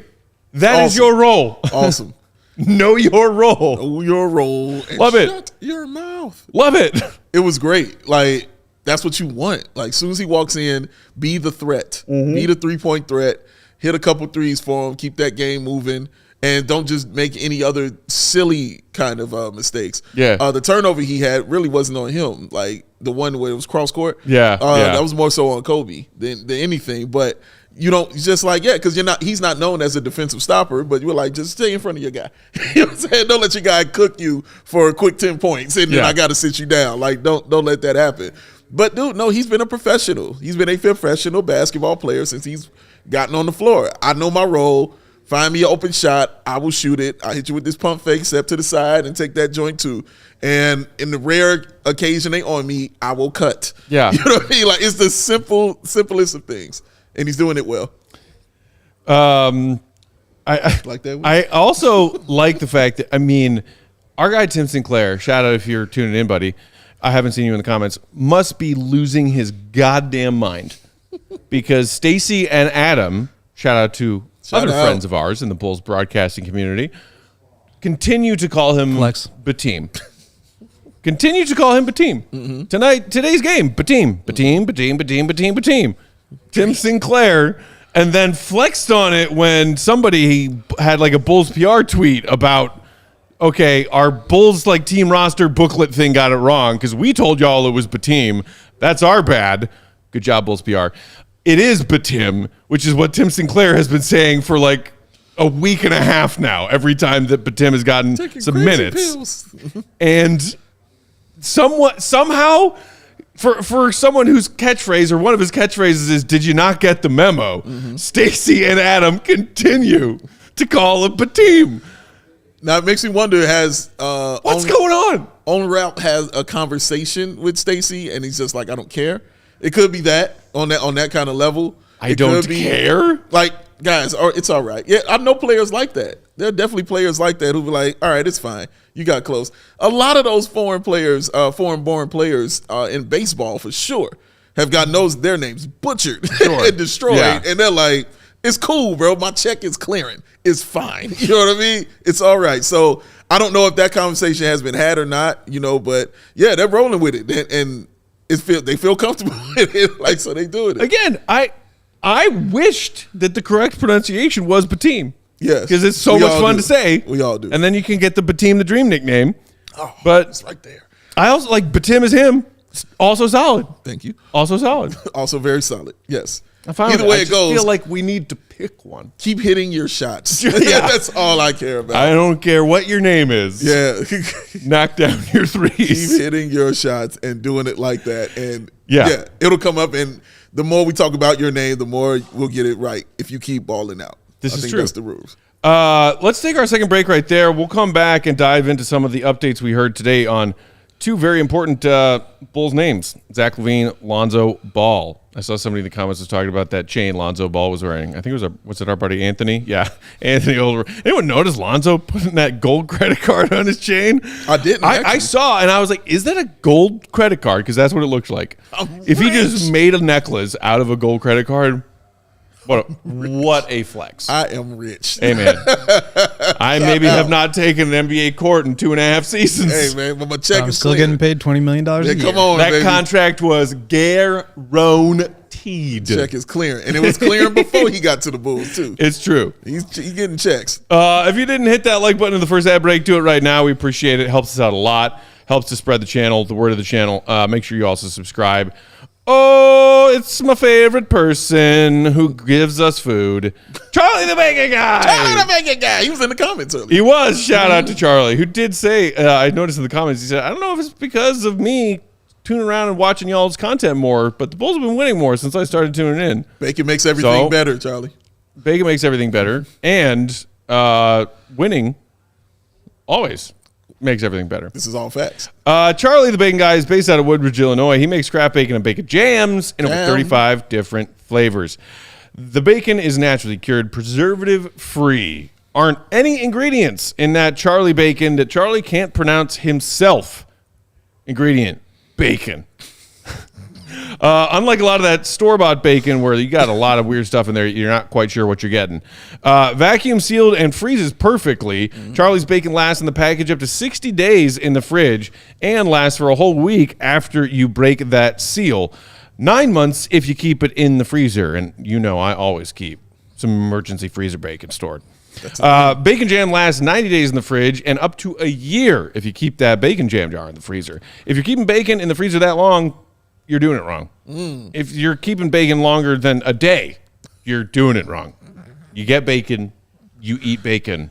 S1: That is
S2: Awesome.
S1: your role.
S2: Awesome.
S1: Know your role.
S2: Know your role. And
S1: Love it.
S2: Shut your mouth.
S1: Love it.
S2: It was great. Like, that's what you want. Like, as soon as he walks in, be the threat. Be the 3-point threat. Hit a couple threes for him. Keep that game moving. And don't just make any other silly kind of mistakes.
S1: Yeah.
S2: The turnover he had really wasn't on him. Like, the one where it was cross court.
S1: Yeah.
S2: That was more so on Coby than anything. But you don't just like, because he's not known as a defensive stopper, but you're like, just stay in front of your guy. You know what I'm saying? Don't let your guy cook you for a quick 10 points and then I got to sit you down. Like, don't let that happen. But dude, no, he's been a professional. He's been a professional basketball player since he's gotten on the floor. I know my role. Find me an open shot. I will shoot it. I hit you with this pump fake, step to the side, and take that joint too. And in the rare occasion they on me, I will cut.
S1: Yeah.
S2: You know what I mean? Like, it's the simplest of things. And he's doing it well.
S1: I
S2: like that.
S1: I also like the fact that, I mean, our guy Tim Sinclair, shout out if you're tuning in, buddy. I haven't seen you in the comments. Must be losing his goddamn mind because Stacy and Adam, shout out to other friends of ours in the Bulls broadcasting community, continue to call him Bateem. Continue to call him Bateem. Today's game, Bateem. Tim Sinclair, and then flexed on it when somebody had like a Bulls PR tweet about, okay, our Bulls like team roster booklet thing got it wrong because we told y'all it was Bateem. That's our bad. Good job, Bulls PR. It is Bateem, which is what Tim Sinclair has been saying for like a week and a half now. Every time that Bateem has gotten some minutes, and somehow. For someone whose catchphrase or one of his catchphrases is "Did you not get the memo?" Stacy and Adam continue to call him Bateem.
S2: Now it makes me wonder: has
S1: what's going on?
S2: On Route has a conversation with Stacy, and he's just like, "I don't care." It could be that on that kind of level.
S1: I don't care.
S2: Like, guys, it's all right. Yeah, I know players like that. There are definitely players like that who be like, all right, it's fine. You got close. A lot of those foreign born players in baseball for sure have gotten their names butchered and destroyed. Yeah. And they're like, it's cool, bro. My check is clearing. It's fine. You know what I mean? It's all right. So I don't know if that conversation has been had or not, but yeah, they're rolling with it. And they feel comfortable with it. Like, so they do it.
S1: Again, I wished that the correct pronunciation was Bateem.
S2: Yes.
S1: Because it's so much fun to say.
S2: We all do.
S1: And then you can get the Bateem the Dream nickname.
S2: Oh,
S1: but
S2: it's right there.
S1: I also like Bateem is him. Also solid.
S2: Thank you.
S1: Also solid.
S2: Also very solid. Yes.
S1: Either way it goes. I feel like we need to pick one.
S2: Keep hitting your shots.
S1: Yeah.
S2: That's all I care about.
S1: I don't care what your name is.
S2: Yeah.
S1: Knock down your threes.
S2: Keep hitting your shots and doing it like that. And yeah, it'll come up. And the more we talk about your name, the more we'll get it right if you keep balling out. I think that's the rules.
S1: Let's take our second break right there. We'll come back and dive into some of the updates we heard today on two very important Bulls names, Zach LaVine, Lonzo Ball. I saw somebody in the comments was talking about that chain Lonzo Ball was wearing. I think it was our buddy Anthony? Yeah, Anthony Older. Anyone notice Lonzo putting that gold credit card on his chain?
S2: I didn't.
S1: I saw, and I was like, is that a gold credit card? Because that's what it looked like. If he just made a necklace out of a gold credit card, what a flex.
S2: I am rich.
S1: Hey, man. I maybe have not taken an NBA court in 2.5 seasons.
S2: Hey, man, but my check
S3: I'm
S2: is
S3: still
S2: clear.
S3: getting paid $20 million a year.
S2: Come on,
S1: that
S2: baby.
S1: contract was guaranteed. guaranteed.
S2: Check is clearing. And it was clearing before he got to the Bulls, too.
S1: It's true.
S2: He's getting checks.
S1: If you didn't hit that like button in the first ad break, do it right now. We appreciate it. It helps us out a lot. Helps to spread the channel, the word of the channel. Make sure you also subscribe. Oh, it's my favorite person who gives us food. Charlie the Bacon Guy.
S2: Charlie the Bacon Guy. He was in the comments earlier.
S1: He was. Shout out to Charlie, who did say, I noticed in the comments, he said, I don't know if it's because of me tuning around and watching y'all's content more, but the Bulls have been winning more since I started tuning in.
S2: Bacon makes everything better, Charlie.
S1: Bacon makes everything better. And winning always makes everything better.
S2: This is all facts.
S1: Charlie the Bacon Guy is based out of Woodbridge, Illinois. He makes scrap bacon and bacon jams in over 35 different flavors. The bacon is naturally cured, preservative-free. Aren't any ingredients in that Charlie bacon that Charlie can't pronounce himself. Ingredient, bacon. Unlike a lot of that store-bought bacon where you got a lot of weird stuff in there, you're not quite sure what you're getting. Vacuum sealed and freezes perfectly. Charlie's bacon lasts in the package up to 60 days in the fridge and lasts for a whole week after you break that seal. 9 months if you keep it in the freezer. And you know I always keep some emergency freezer bacon stored. Bacon jam lasts 90 days in the fridge and up to a year if you keep that bacon jam jar in the freezer. If you're keeping bacon in the freezer that long, you're doing it wrong. If you're keeping bacon longer than a day, you're doing it wrong. You get bacon, you eat bacon,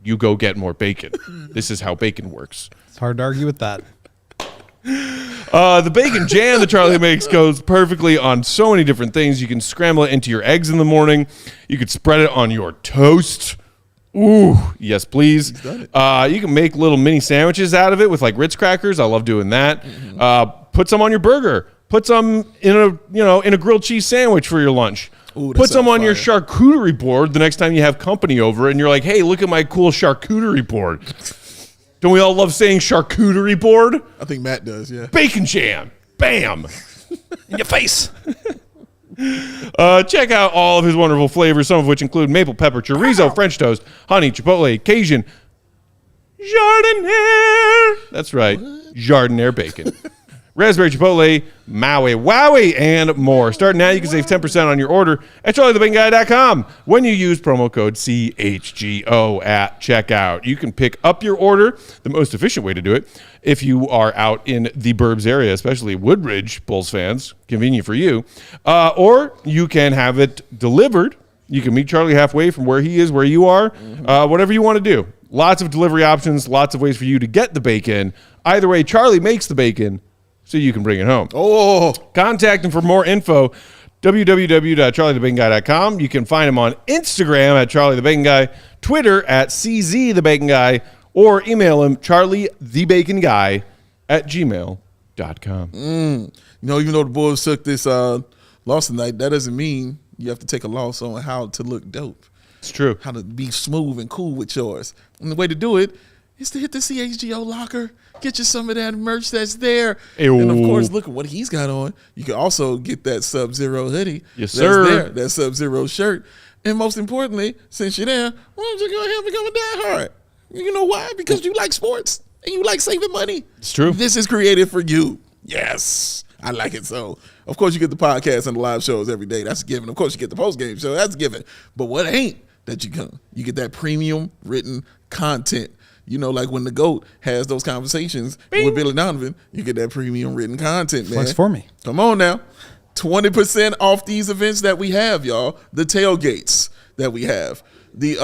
S1: you go get more bacon. This is how bacon works.
S3: It's hard to argue with that.
S1: The bacon jam that Charlie makes goes perfectly on so many different things. You can scramble it into your eggs in the morning. You could spread it on your toast. Ooh, yes, please. You can make little mini sandwiches out of it with like Ritz crackers. I love doing that. Put some on your burger. Put some in a grilled cheese sandwich for your lunch.
S2: Ooh,
S1: put some on your charcuterie board the next time you have company over and you're like, hey, look at my cool charcuterie board. Don't we all love saying charcuterie board?
S2: I think Matt does, yeah.
S1: Bacon jam. Bam.
S3: In your face.
S1: Check out all of his wonderful flavors, some of which include maple pepper, chorizo, French toast, honey, chipotle, Cajun, jardiniere. That's right. Jardiniere bacon. Raspberry chipotle, Maui Wowie, and more. Starting now, you can save 10% on your order at charliethebaconguy.com when you use promo code CHGO at checkout. You can pick up your order, the most efficient way to do it, if you are out in the Burbs area, especially Woodbridge, Bulls fans, convenient for you. Or you can have it delivered. You can meet Charlie halfway from where he is, where you are, whatever you want to do. Lots of delivery options, lots of ways for you to get the bacon. Either way, Charlie makes the bacon so you can bring it home.
S2: Oh,
S1: contact him for more info, www.charliethebaconguy.com. You can find him on Instagram at charliethebaconguy, Twitter at czthebaconguy, or email him charliethebaconguy at gmail.com.
S2: You know, even though the Bulls took this loss tonight, that doesn't mean you have to take a loss on how to look dope.
S1: It's true.
S2: How to be smooth and cool with yours. And the way to do it is to hit the CHGO locker. Get you some of that merch that's there.
S1: Ew.
S2: And, of course, look at what he's got on. You can also get that Sub-Zero hoodie.
S1: Yes, sir.
S2: That's there, that Sub-Zero shirt. And most importantly, since you're there, why don't you go ahead and become a diehard? You know why? Because you like sports and you like saving money.
S1: It's true.
S2: This is created for you. Yes. I like it so. Of course, you get the podcast and the live shows every day. That's a given. Of course, you get the post-game show. That's a given. But what ain't that you come? You get that premium written content. You know, like when the GOAT has those conversations with Billy Donovan, you get that premium written content, man.
S3: Flex for me.
S2: Come on now. 20% off these events that we have, y'all. The tailgates that we have. The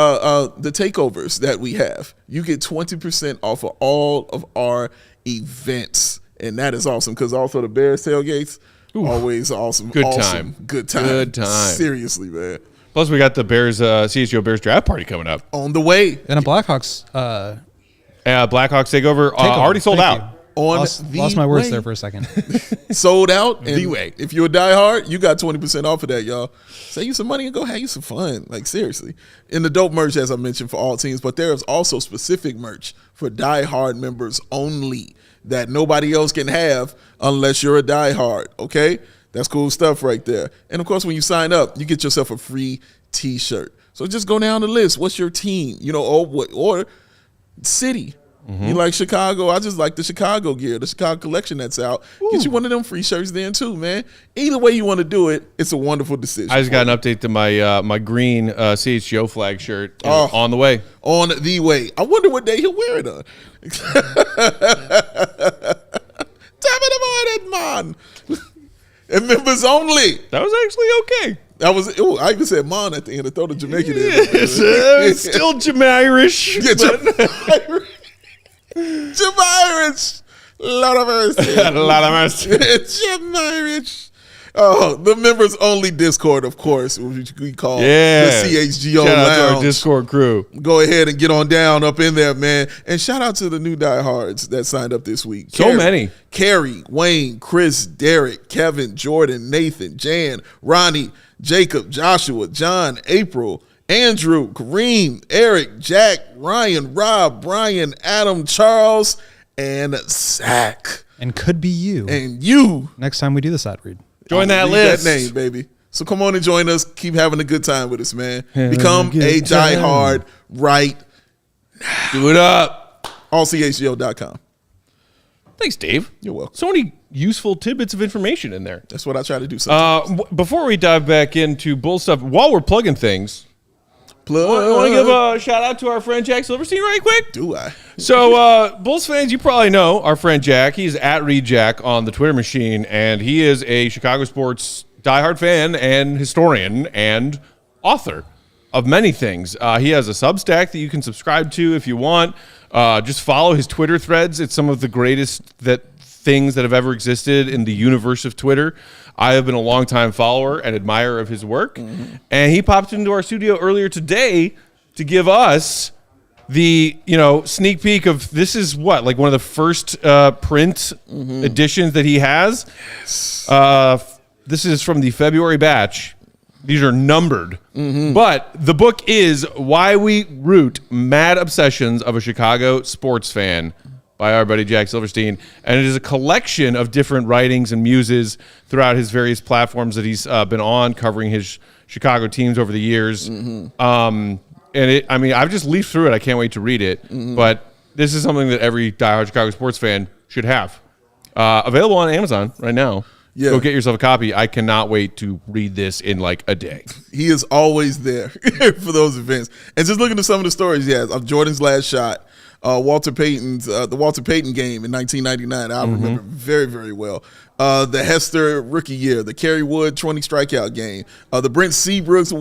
S2: takeovers that we have. You get 20% off of all of our events. And that is awesome because also the Bears tailgates, always awesome.
S1: Good
S2: awesome.
S1: time.
S2: Good time.
S1: Good time.
S2: Seriously, man.
S1: Plus, we got the Bears, CHGO Bears draft party coming up.
S2: On the way.
S3: And a Blackhawks.
S1: Blackhawks takeover. Already sold
S3: Thank
S1: out.
S3: you.
S2: On
S3: Lost my words there for a second.
S2: Sold out. And
S1: The way.
S2: If you're a diehard, you got 20% off of that, y'all. Save you some money and go have you some fun. Like, seriously. And the dope merch, as I mentioned, for all teams. But there is also specific merch for diehard members only that nobody else can have unless you're a diehard, okay? That's cool stuff right there. And, of course, when you sign up, you get yourself a free T-shirt. So just go down the list. What's your team? You know, or city. You like Chicago? I just like the Chicago gear, the Chicago collection that's out. Get you one of them free shirts then too, man. Either way you want to do it, it's a wonderful decision.
S1: I just got an update to my my green CHGO flag shirt on the way.
S2: On the way. I wonder what day he'll wear it on. Damn it, I'm on it, man. And members only.
S1: That was actually okay.
S2: I even said "mon" at the end. I throw the Jamaican in.
S1: It's still Jamirish.
S2: Yeah, Jamirish. Lot of mercy.
S1: A lot of mercy.
S2: Jamirish. Oh, the members only Discord, of course, which we call the CHGO
S1: Shout out to
S2: Lounge.
S1: our Discord crew.
S2: Go ahead and get on down up in there, man. And shout out to the new diehards that signed up this week.
S1: Many.
S2: Carrie, Wayne, Chris, Derek, Kevin, Jordan, Nathan, Jan, Ronnie, Jacob, Joshua, John, April, Andrew, Kareem, Eric, Jack, Ryan, Rob, Brian, Adam, Charles, and Zach.
S3: And could be you.
S2: And you.
S3: Next time we do this ad read.
S1: Join that
S2: Leave
S1: list.
S2: That name, baby. So come on and join us. Keep having a good time with us, man. Become a diehard right now.
S1: Do it up.
S2: AllCHGO.com.
S1: Thanks, Dave.
S2: You're welcome.
S1: So many useful tidbits of information in there.
S2: That's what I try to do sometimes.
S1: Before we dive back into Bull stuff, while we're plugging things, I
S2: Plug.
S1: want to give a shout out to our friend Jack Silverstein right quick.
S2: Do I?
S1: So, Bulls fans, you probably know our friend Jack. He's at ReadJack on the Twitter machine, and he is a Chicago sports diehard fan and historian and author of many things. He has a Substack that you can subscribe to if you want. Just follow his Twitter threads. It's some of the greatest things that have ever existed in the universe of Twitter. I have been a longtime follower and admirer of his work, and he popped into our studio earlier today to give us the sneak peek of this is what, like one of the first print editions that he has. This is from the February batch. These are numbered, but the book is Why We Root: Mad Obsessions of a Chicago Sports Fan by our buddy Jack Silverstein, and it is a collection of different writings and muses throughout his various platforms that he's been on, covering his Chicago teams over the years. And I've just leafed through it. I can't wait to read it. But this is something that every diehard Chicago sports fan should have. Available on Amazon right now.
S2: Yeah.
S1: Go get yourself a copy. I cannot wait to read this in like a day.
S2: He is always there for those events. And just looking at some of the stories he has of Jordan's last shot, the Walter Payton game in 1999. I remember very, very well. The Hester rookie year, the Kerry Wood 20 strikeout game, the Brent Seabrooks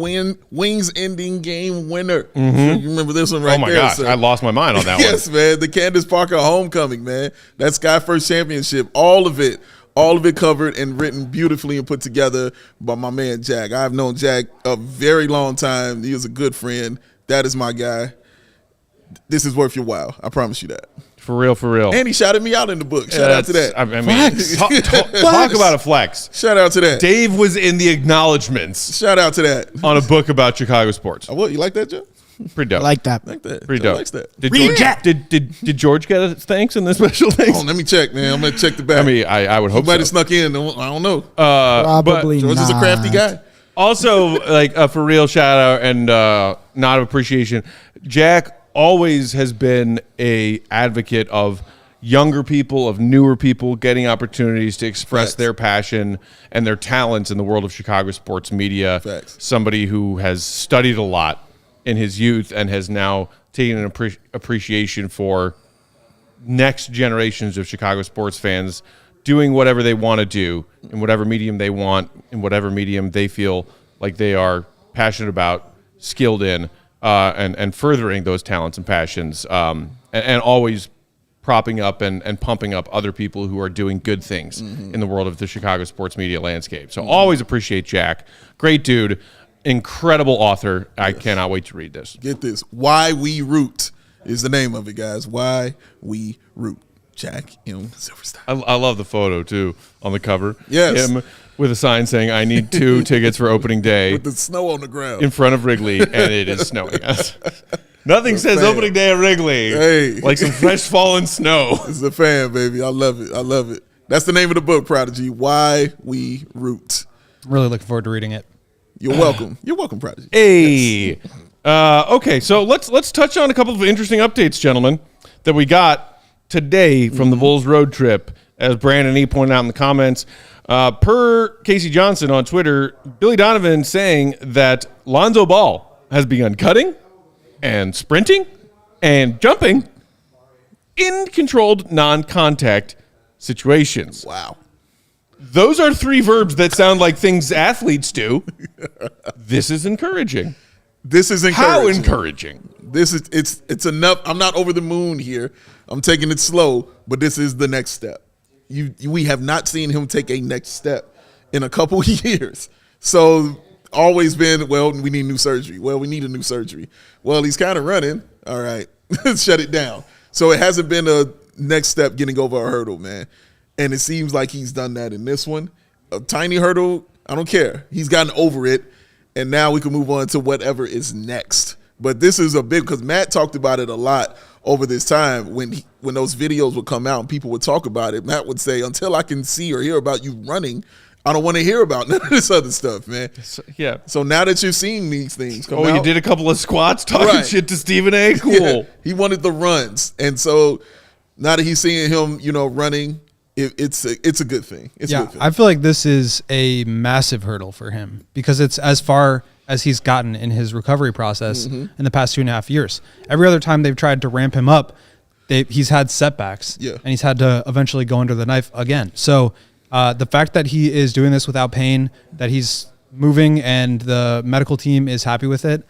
S2: wings ending game winner. You remember this one right there?
S1: Oh my gosh,
S2: sir.
S1: I lost my mind on that one.
S2: Yes, man. The Candace Parker homecoming, man. That Sky First championship, all of it covered and written beautifully and put together by my man Jack. I've known Jack a very long time. He was a good friend. That is my guy. This is worth your while. I promise you that.
S1: For real.
S2: And he shouted me out in the book. Shout out to that.
S1: I mean, talk about a flex.
S2: Shout out to that.
S1: Dave was in the acknowledgments
S2: Shout out to that.
S1: on a book about Chicago sports.
S2: What, you like that, Joe?
S1: Pretty dope.
S4: I like that.
S1: Pretty
S2: Joe
S1: dope.
S2: likes that.
S1: Did George get a thanks in the special thanks?
S2: Oh, let me check, man. I'm going to check the back.
S1: I mean, I would hope
S2: He might have
S1: so.
S2: snuck in. I don't know.
S4: Probably
S2: George is a crafty guy.
S1: Also, like for real shout out and nod of appreciation. Jack always has been a advocate of younger people, of newer people getting opportunities to express their passion and their talents in the world of Chicago sports media.
S2: Facts.
S1: Somebody who has studied a lot in his youth and has now taken an appreciation for next generations of Chicago sports fans doing whatever they want to do in whatever medium they want, in whatever medium they feel like they are passionate about, skilled in, and furthering those talents and passions, and always propping up and pumping up other people who are doing good things in the world of the Chicago sports media landscape. So always appreciate Jack. Great dude. Incredible author. I cannot wait to read this.
S2: Get this. Why We Root is the name of it, guys. Why We Root. Jack M. Silverstein.
S1: I love the photo, too, on the cover.
S2: Yes.
S1: Him with a sign saying, I need 2 tickets for opening day
S2: With the snow on the ground.
S1: in front of Wrigley, and it is snowing. Nothing says
S2: fan.
S1: opening day at Wrigley
S2: Hey.
S1: like some fresh fallen snow.
S2: It's a fan, baby. I love it. I love it. That's the name of the book, Prodigy. Why We Root.
S3: I'm really looking forward to reading it.
S2: You're welcome. You're welcome, Prodigy.
S1: Hey. Okay, so let's touch on a couple of interesting updates, gentlemen. that we got today from the Bulls road trip, as Brandon E. pointed out in the comments. Per Casey Johnson on Twitter, Billy Donovan saying that Lonzo Ball has begun cutting and sprinting and jumping in controlled non-contact situations.
S2: Wow.
S1: Those are 3 verbs that sound like things athletes do. This is encouraging.
S2: This is encouraging.
S1: How encouraging?
S2: This is it's enough. I'm not over the moon here. I'm taking it slow, but this is the next step. We have not seen him take a next step in a couple years. So always been, well, we need new surgery. Well, we need a new surgery. Well, he's kind of running. All right, let's shut it down. So it hasn't been a next step getting over a hurdle, man. And it seems like he's done that in this one. A tiny hurdle, I don't care. He's gotten over it, and now we can move on to whatever is next. But this is a big, because Matt talked about it a lot over this time when those videos would come out and people would talk about it. Matt would say, until I can see or hear about you running, I don't want to hear about none of this other stuff, man. So now that you're seeing these things come out.
S1: You did a couple of squats talking shit to Stephen A. Cool.
S2: Yeah, he wanted the runs. And so now that he's seeing him, running, it's a good thing. It's a good thing.
S3: I feel like this is a massive hurdle for him because it's as far as he's gotten in his recovery process in the past 2.5 years. Every other time they've tried to ramp him up, he's had setbacks, and he's had to eventually go under the knife again. So the fact that he is doing this without pain, that he's moving and the medical team is happy with it,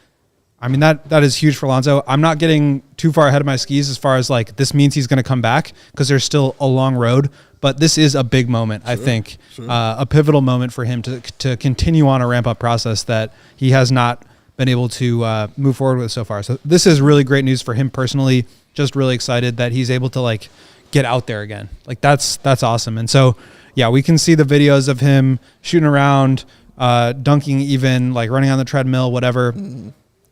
S3: I mean, that is huge for Lonzo. I'm not getting too far ahead of my skis as far as like this means he's going to come back because there's still a long road. But this is a big moment, I think, a pivotal moment for him to continue on a ramp-up process that he has not been able to move forward with so far. So this is really great news for him personally. Just really excited that he's able to like get out there again. Like that's awesome. And so, yeah, we can see the videos of him shooting around, dunking, even like running on the treadmill, whatever.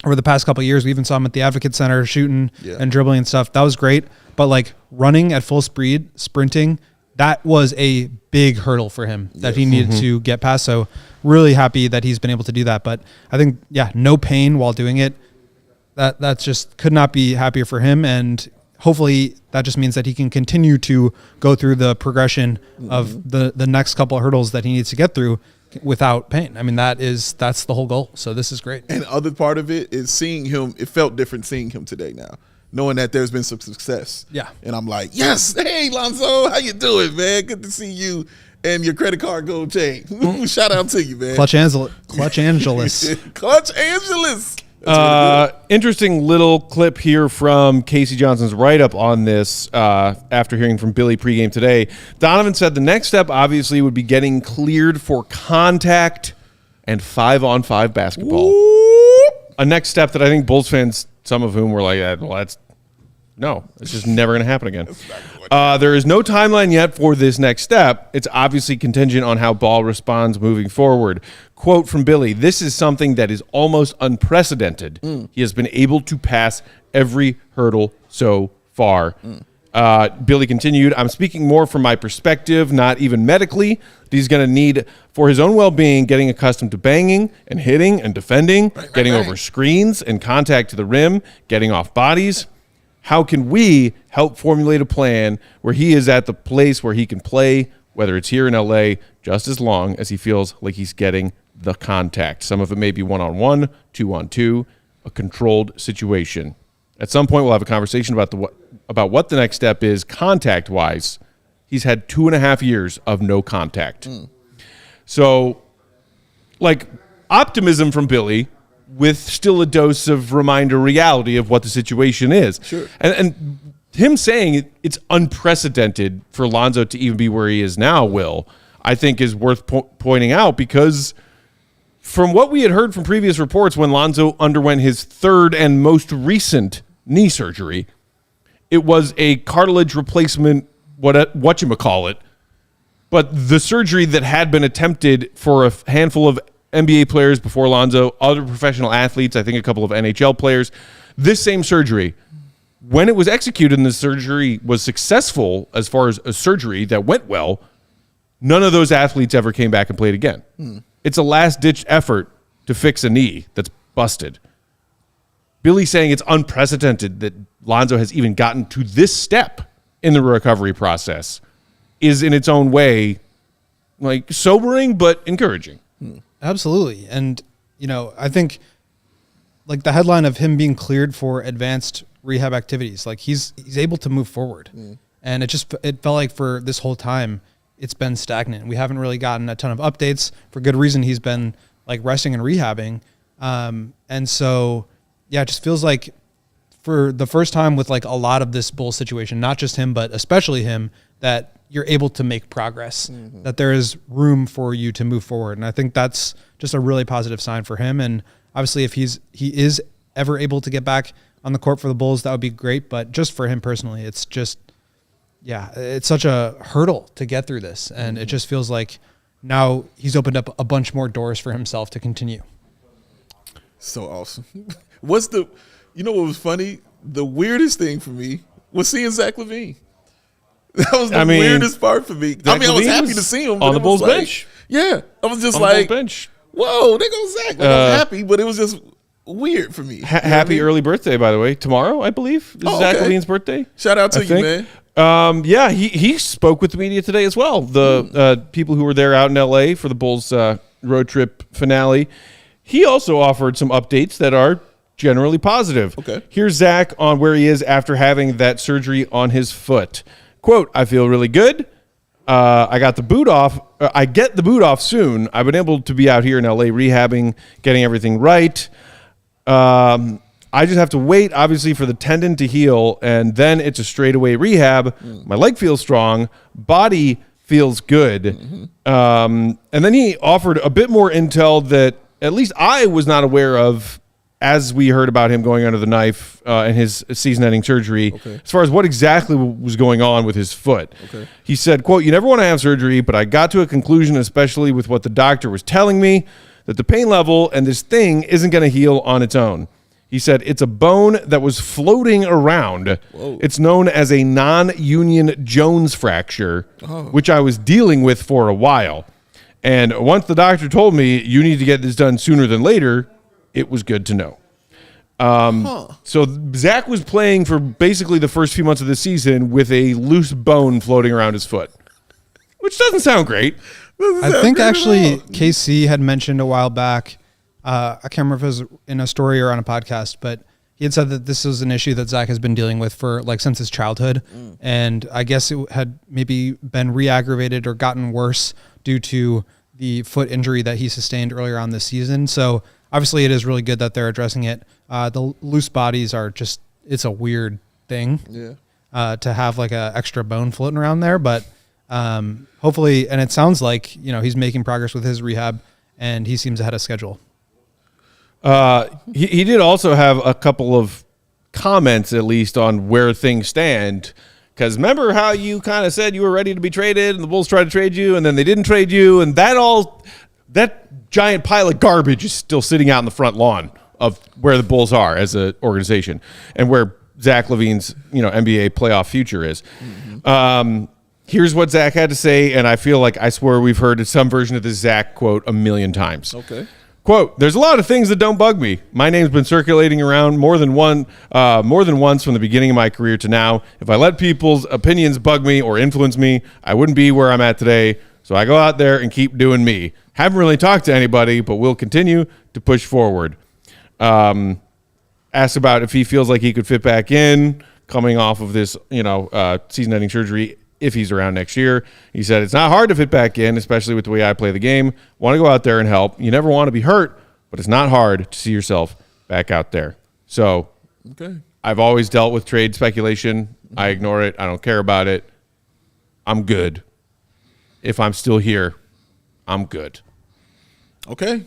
S3: Over the past couple of years, we even saw him at the Advocate Center shooting and dribbling and stuff. That was great. But like running at full speed, sprinting, that was a big hurdle for him that he needed to get past. So really happy that he's been able to do that. But I think, no pain while doing it. That's just could not be happier for him. And hopefully that just means that he can continue to go through the progression of the next couple of hurdles that he needs to get through without pain. I mean, that's the whole goal. So this is great.
S2: And the other part of it is seeing him. It felt different seeing him today now, knowing that there's been some success. Yeah. And I'm like, yes, hey, Lonzo, how you doing, man? Good to see you and your credit card gold chain. Shout out to you, man.
S3: Clutch Angeles.
S2: Clutch Angeles.
S1: Interesting little clip here from Casey Johnson's write-up on this after hearing from Billy pregame today. Donovan said the next step obviously would be getting cleared for contact and 5-on-5 basketball. A next step that I think Bulls fans, some of whom were like, it's just never going to happen again. There is no timeline yet for this next step. It's obviously contingent on how Ball responds moving forward. Quote from Billy, "This is something that is almost unprecedented. He has been able to pass every hurdle so far." Billy continued, "I'm speaking more from my perspective, not even medically. He's going to need, for his own well-being, getting accustomed to banging and hitting and defending, getting over screens and contact to the rim, getting off bodies. How can we help formulate a plan where he is at the place where he can play, whether it's here in LA, just as long as he feels like he's getting the contact? Some of it may be 1-on-1, 2-on-2, a controlled situation. At some point, we'll have a conversation about what the next step is contact-wise. He's had 2.5 years of no contact. So, like, optimism from Billy with still a dose of reminder reality of what the situation is.
S2: Sure.
S1: And him saying it's unprecedented for Lonzo to even be where he is now, Will, I think is worth pointing out because from what we had heard from previous reports when Lonzo underwent his third and most recent knee surgery, it was a cartilage replacement, whatchamacallit, but the surgery that had been attempted for a handful of NBA players before Lonzo, other professional athletes, I think a couple of NHL players, this same surgery, when it was executed and the surgery was successful as far as a surgery that went well, none of those athletes ever came back and played again. It's a last-ditch effort to fix a knee that's busted. Billy saying it's unprecedented that Lonzo has even gotten to this step in the recovery process is in its own way like sobering but encouraging.
S3: Absolutely. And, I think like the headline of him being cleared for advanced rehab activities, like he's able to move forward. And it felt like for this whole time it's been stagnant. We haven't really gotten a ton of updates. For good reason. He's been like resting and rehabbing. And so, yeah, it just feels like for the first time with like a lot of this Bulls situation, not just him, but especially him, that you're able to make progress, that there is room for you to move forward. And I think that's just a really positive sign for him. And obviously if he is ever able to get back on the court for the Bulls, that would be great. But just for him personally, it's just, it's such a hurdle to get through this. And it just feels like now he's opened up a bunch more doors for himself to continue.
S2: So awesome. You know what was funny? The weirdest thing for me was seeing Zach LaVine. That was the weirdest part for me. I was happy to see him.
S1: On the Bulls bench.
S2: Yeah. I was just
S1: on the Bulls bench.
S2: Whoa, there goes Zach. I was happy, but it was just weird for me.
S1: Happy early birthday, by the way. Tomorrow, I believe, is Zach LaVine's birthday.
S2: Shout out to you, man.
S1: He spoke with the media today as well. The people who were there out in L.A. for the Bulls road trip finale. He also offered some updates that are generally positive.
S2: Okay.
S1: Here's Zach on where he is after having that surgery on his foot. Quote, I feel really good. I get the boot off soon. I've been able to be out here in LA rehabbing, getting everything right. I just have to wait, obviously, for the tendon to heal, and then it's a straightaway rehab. My leg feels strong. Body feels good. And then he offered a bit more intel that at least I was not aware of as we heard about him going under the knife and his season-ending surgery, as far as what exactly was going on with his foot. He said, quote, you never want to have surgery, but I got to a conclusion, especially with what the doctor was telling me, that the pain level and this thing isn't going to heal on its own. He said, it's a bone that was floating around. Whoa. It's known as a non-union Jones fracture, which I was dealing with for a while. And once the doctor told me, you need to get this done sooner than later, it was good to know. So Zach was playing for basically the first few months of the season with a loose bone floating around his foot, which doesn't sound great.
S3: I think actually KC had mentioned a while back, I can't remember if it was in a story or on a podcast, but he had said that this is an issue that Zach has been dealing with for like since his childhood. And I guess it had maybe been re-aggravated or gotten worse due to the foot injury that he sustained earlier on this season. So obviously it is really good that they're addressing it. The loose bodies are just, it's a weird thing to have like a extra bone floating around there, but hopefully, and it sounds like, he's making progress with his rehab and he seems ahead of schedule.
S1: He did also have a couple of comments, at least, on where things stand. Because remember how you kind of said you were ready to be traded and the Bulls tried to trade you and then they didn't trade you, and that giant pile of garbage is still sitting out in the front lawn of where the Bulls are as an organization and where Zach LaVine's NBA playoff future is. Here's what Zach had to say, and I feel like I swear we've heard some version of this Zach quote a million times.
S2: Okay.
S1: Quote, there's a lot of things that don't bug me. My name's been circulating around more than once from the beginning of my career to now. If I let people's opinions bug me or influence me, I wouldn't be where I'm at today. So I go out there and keep doing me. Haven't really talked to anybody, but will continue to push forward. Asked about if he feels like he could fit back in coming off of this, season-ending surgery if he's around next year. He said, it's not hard to fit back in, especially with the way I play the game. Want to go out there and help. You never want to be hurt, but it's not hard to see yourself back out there. So I've always dealt with trade speculation. I ignore it. I don't care about it. I'm good. If I'm still here, I'm good.
S2: Okay.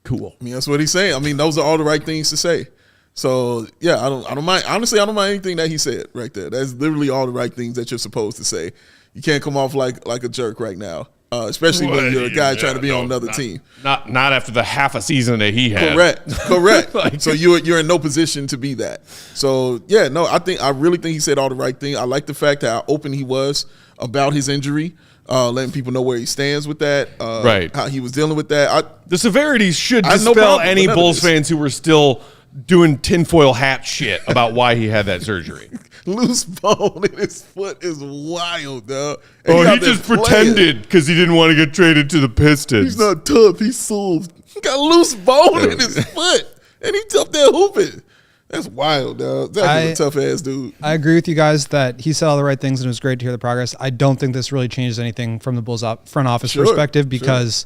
S1: Cool.
S2: I mean, that's what he's saying. I mean, those are all the right things to say. So yeah, I don't mind. Honestly, I don't mind anything that he said right there. That's literally all the right things that you're supposed to say. You can't come off like a jerk right now, especially when you're a guy trying to be on another team.
S1: Not after the half a season that he had.
S2: Correct. So you're in no position to be that. So yeah, no, I really think he said all the right thing. I like the fact how open he was about his injury. Letting people know where he stands with that,
S1: right?
S2: How he was dealing with that.
S1: The severities should dispel any Bulls fans who were still doing tinfoil hat shit about why he had that surgery.
S2: Loose bone in his foot is wild, dog. And
S1: He just pretended because he didn't want to get traded to the Pistons.
S2: He's not tough. He's soft. He got loose bone in his foot, and he tough there hooping. That's wild, dog. That's a tough ass dude.
S3: I agree with you guys that he said all the right things, and it was great to hear the progress. I don't think this really changes anything from the Bulls front office perspective because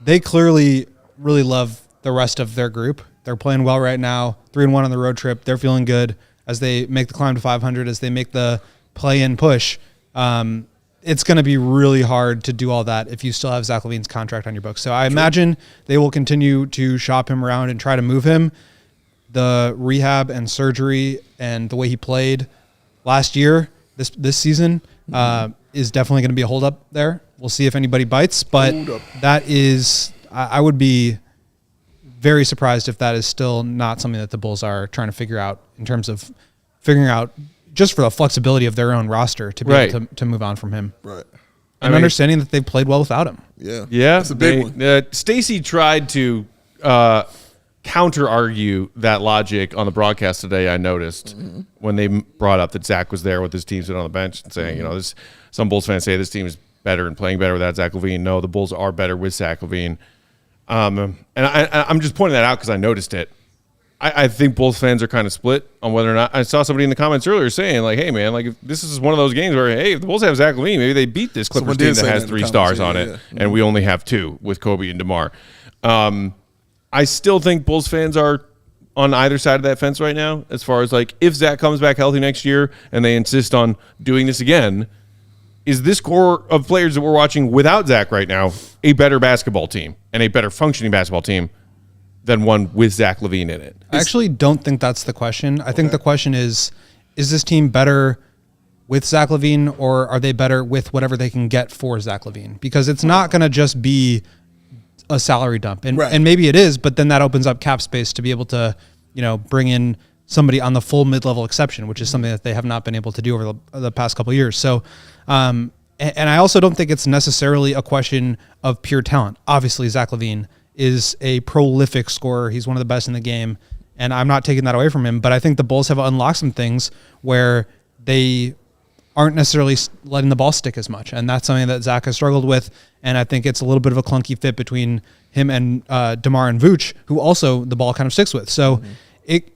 S3: they clearly really love the rest of their group. They're playing well right now, 3-1 on the road trip. They're feeling good as they make the climb to 500, as they make the play-in push. It's going to be really hard to do all that if you still have Zach LaVine's contract on your books. So I imagine they will continue to shop him around and try to move him. The rehab and surgery and the way he played last year, this season, is definitely going to be a holdup there. We'll see if anybody bites, but that is, I would be very surprised if that is still not something that the Bulls are trying to figure out in terms of figuring out just for the flexibility of their own roster to be able to move on from him.
S2: Right.
S3: And understanding that they've played well without him.
S2: Yeah.
S1: That's
S2: a big one.
S1: Stacey tried to counter-argue that logic on the broadcast today, I noticed, when they brought up that Zach was there with his team sitting on the bench and saying, some Bulls fans say this team is better and playing better without Zach LaVine. No, the Bulls are better with Zach LaVine. And I'm just pointing that out because I noticed it. I think Bulls fans are kind of split on whether or not. I saw somebody in the comments earlier saying, like, hey, man, like, if this is one of those games where, hey, if the Bulls have Zach LaVine, maybe they beat this Clippers team that has 3 stars on it, and we only have 2 with Coby and DeMar. I still think Bulls fans are on either side of that fence right now as far as, like, if Zach comes back healthy next year and they insist on doing this again, is this core of players that we're watching without Zach right now a better basketball team and a better functioning basketball team than one with Zach LaVine in it?
S3: I actually don't think that's the question. I think the question is this team better with Zach LaVine, or are they better with whatever they can get for Zach LaVine? Because it's not going to just be a salary dump. And maybe it is, but then that opens up cap space to be able to, bring in somebody on the full mid-level exception, which is something that they have not been able to do over the past couple of years. So, and I also don't think it's necessarily a question of pure talent. Obviously, Zach LaVine is a prolific scorer. He's one of the best in the game, and I'm not taking that away from him. But I think the Bulls have unlocked some things where they aren't necessarily letting the ball stick as much, and that's something that Zach has struggled with. And I think it's a little bit of a clunky fit between him and DeMar and Vooch, who also the ball kind of sticks with. So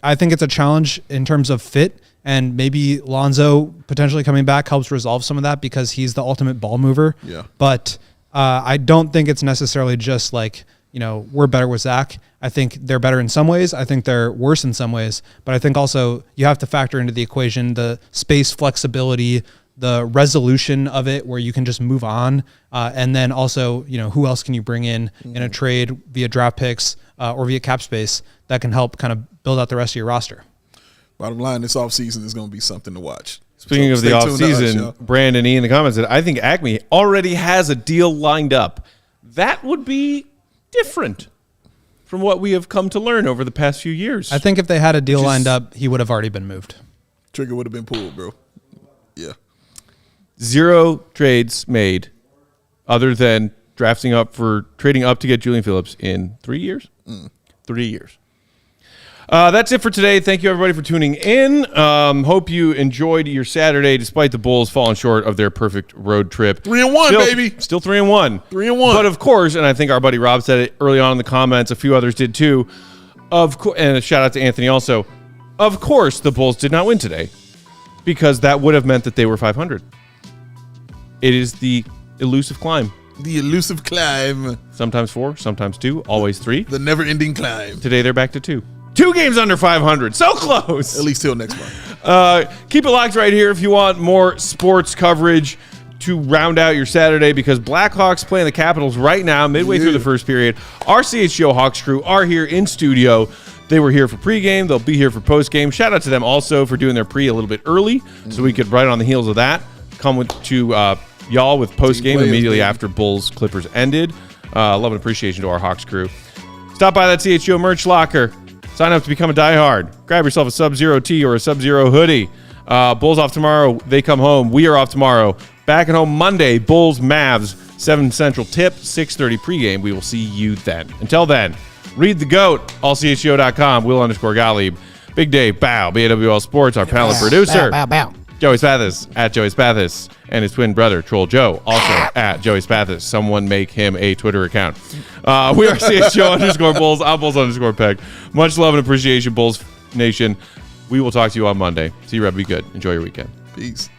S3: I think it's a challenge in terms of fit, and maybe Lonzo potentially coming back helps resolve some of that because he's the ultimate ball mover.
S2: Yeah.
S3: But I don't think it's necessarily just like, we're better with Zach. I think they're better in some ways. I think they're worse in some ways. But I think also you have to factor into the equation the space flexibility, the resolution of it where you can just move on. And then also, who else can you bring in a trade via draft picks or via cap space that can help kind of build out the rest of your roster.
S2: Bottom line, this offseason is going to be something to watch.
S1: Speaking of the offseason, Brandon E. in the comments said, I think Acme already has a deal lined up. That would be different from what we have come to learn over the past few years.
S3: I think if they had a deal lined up, he would have already been moved.
S2: Trigger would have been pulled, bro. Yeah.
S1: 0 trades made other than trading up to get Julian Phillips in 3 years. 3 years. That's it for today. Thank you, everybody, for tuning in. Hope you enjoyed your Saturday, despite the Bulls falling short of their perfect road trip.
S2: 3-1, baby.
S1: Still 3-1.
S2: 3-1.
S1: But, of course, and I think our buddy Rob said it early on in the comments, a few others did too, and a shout-out to Anthony also, of course the Bulls did not win today because that would have meant that they were 500. It is the elusive climb.
S2: The elusive climb.
S1: Sometimes 4, sometimes 2, always 3.
S2: The never-ending climb.
S1: Today they're back to 2. 2 games under 500. So close.
S2: At least till next month.
S1: Keep it locked right here if you want more sports coverage to round out your Saturday, because Blackhawks playing the Capitals right now, midway through the first period. Our CHGO Hawks crew are here in studio. They were here for pregame. They'll be here for postgame. Shout out to them also for doing their pre a little bit early so we could, right on the heels of that, come to y'all with postgame immediately after Bulls Clippers ended. Love and appreciation to our Hawks crew. Stop by that CHGO merch locker. Sign up to become a diehard. Grab yourself a Sub-Zero tee or a Sub-Zero hoodie. Bulls off tomorrow. They come home. We are off tomorrow. Back at home Monday. Bulls, Mavs, 7 Central tip, 6:30 pregame. We will see you then. Until then, Read the GOAT, allchgo.com, Will_Gottlieb, Big Dave, Bow, BAWL Sports, our panel producer,
S4: Bow.
S1: Joey Spathis, at Joey Spathis, and his twin brother, Troll Joe, also at Joey Spathis. Someone make him a Twitter account. We are CHGO_Bulls, I'm Bulls_Peg. Much love and appreciation, Bulls Nation. We will talk to you on Monday. See you, Red. Be good. Enjoy your weekend.
S2: Peace.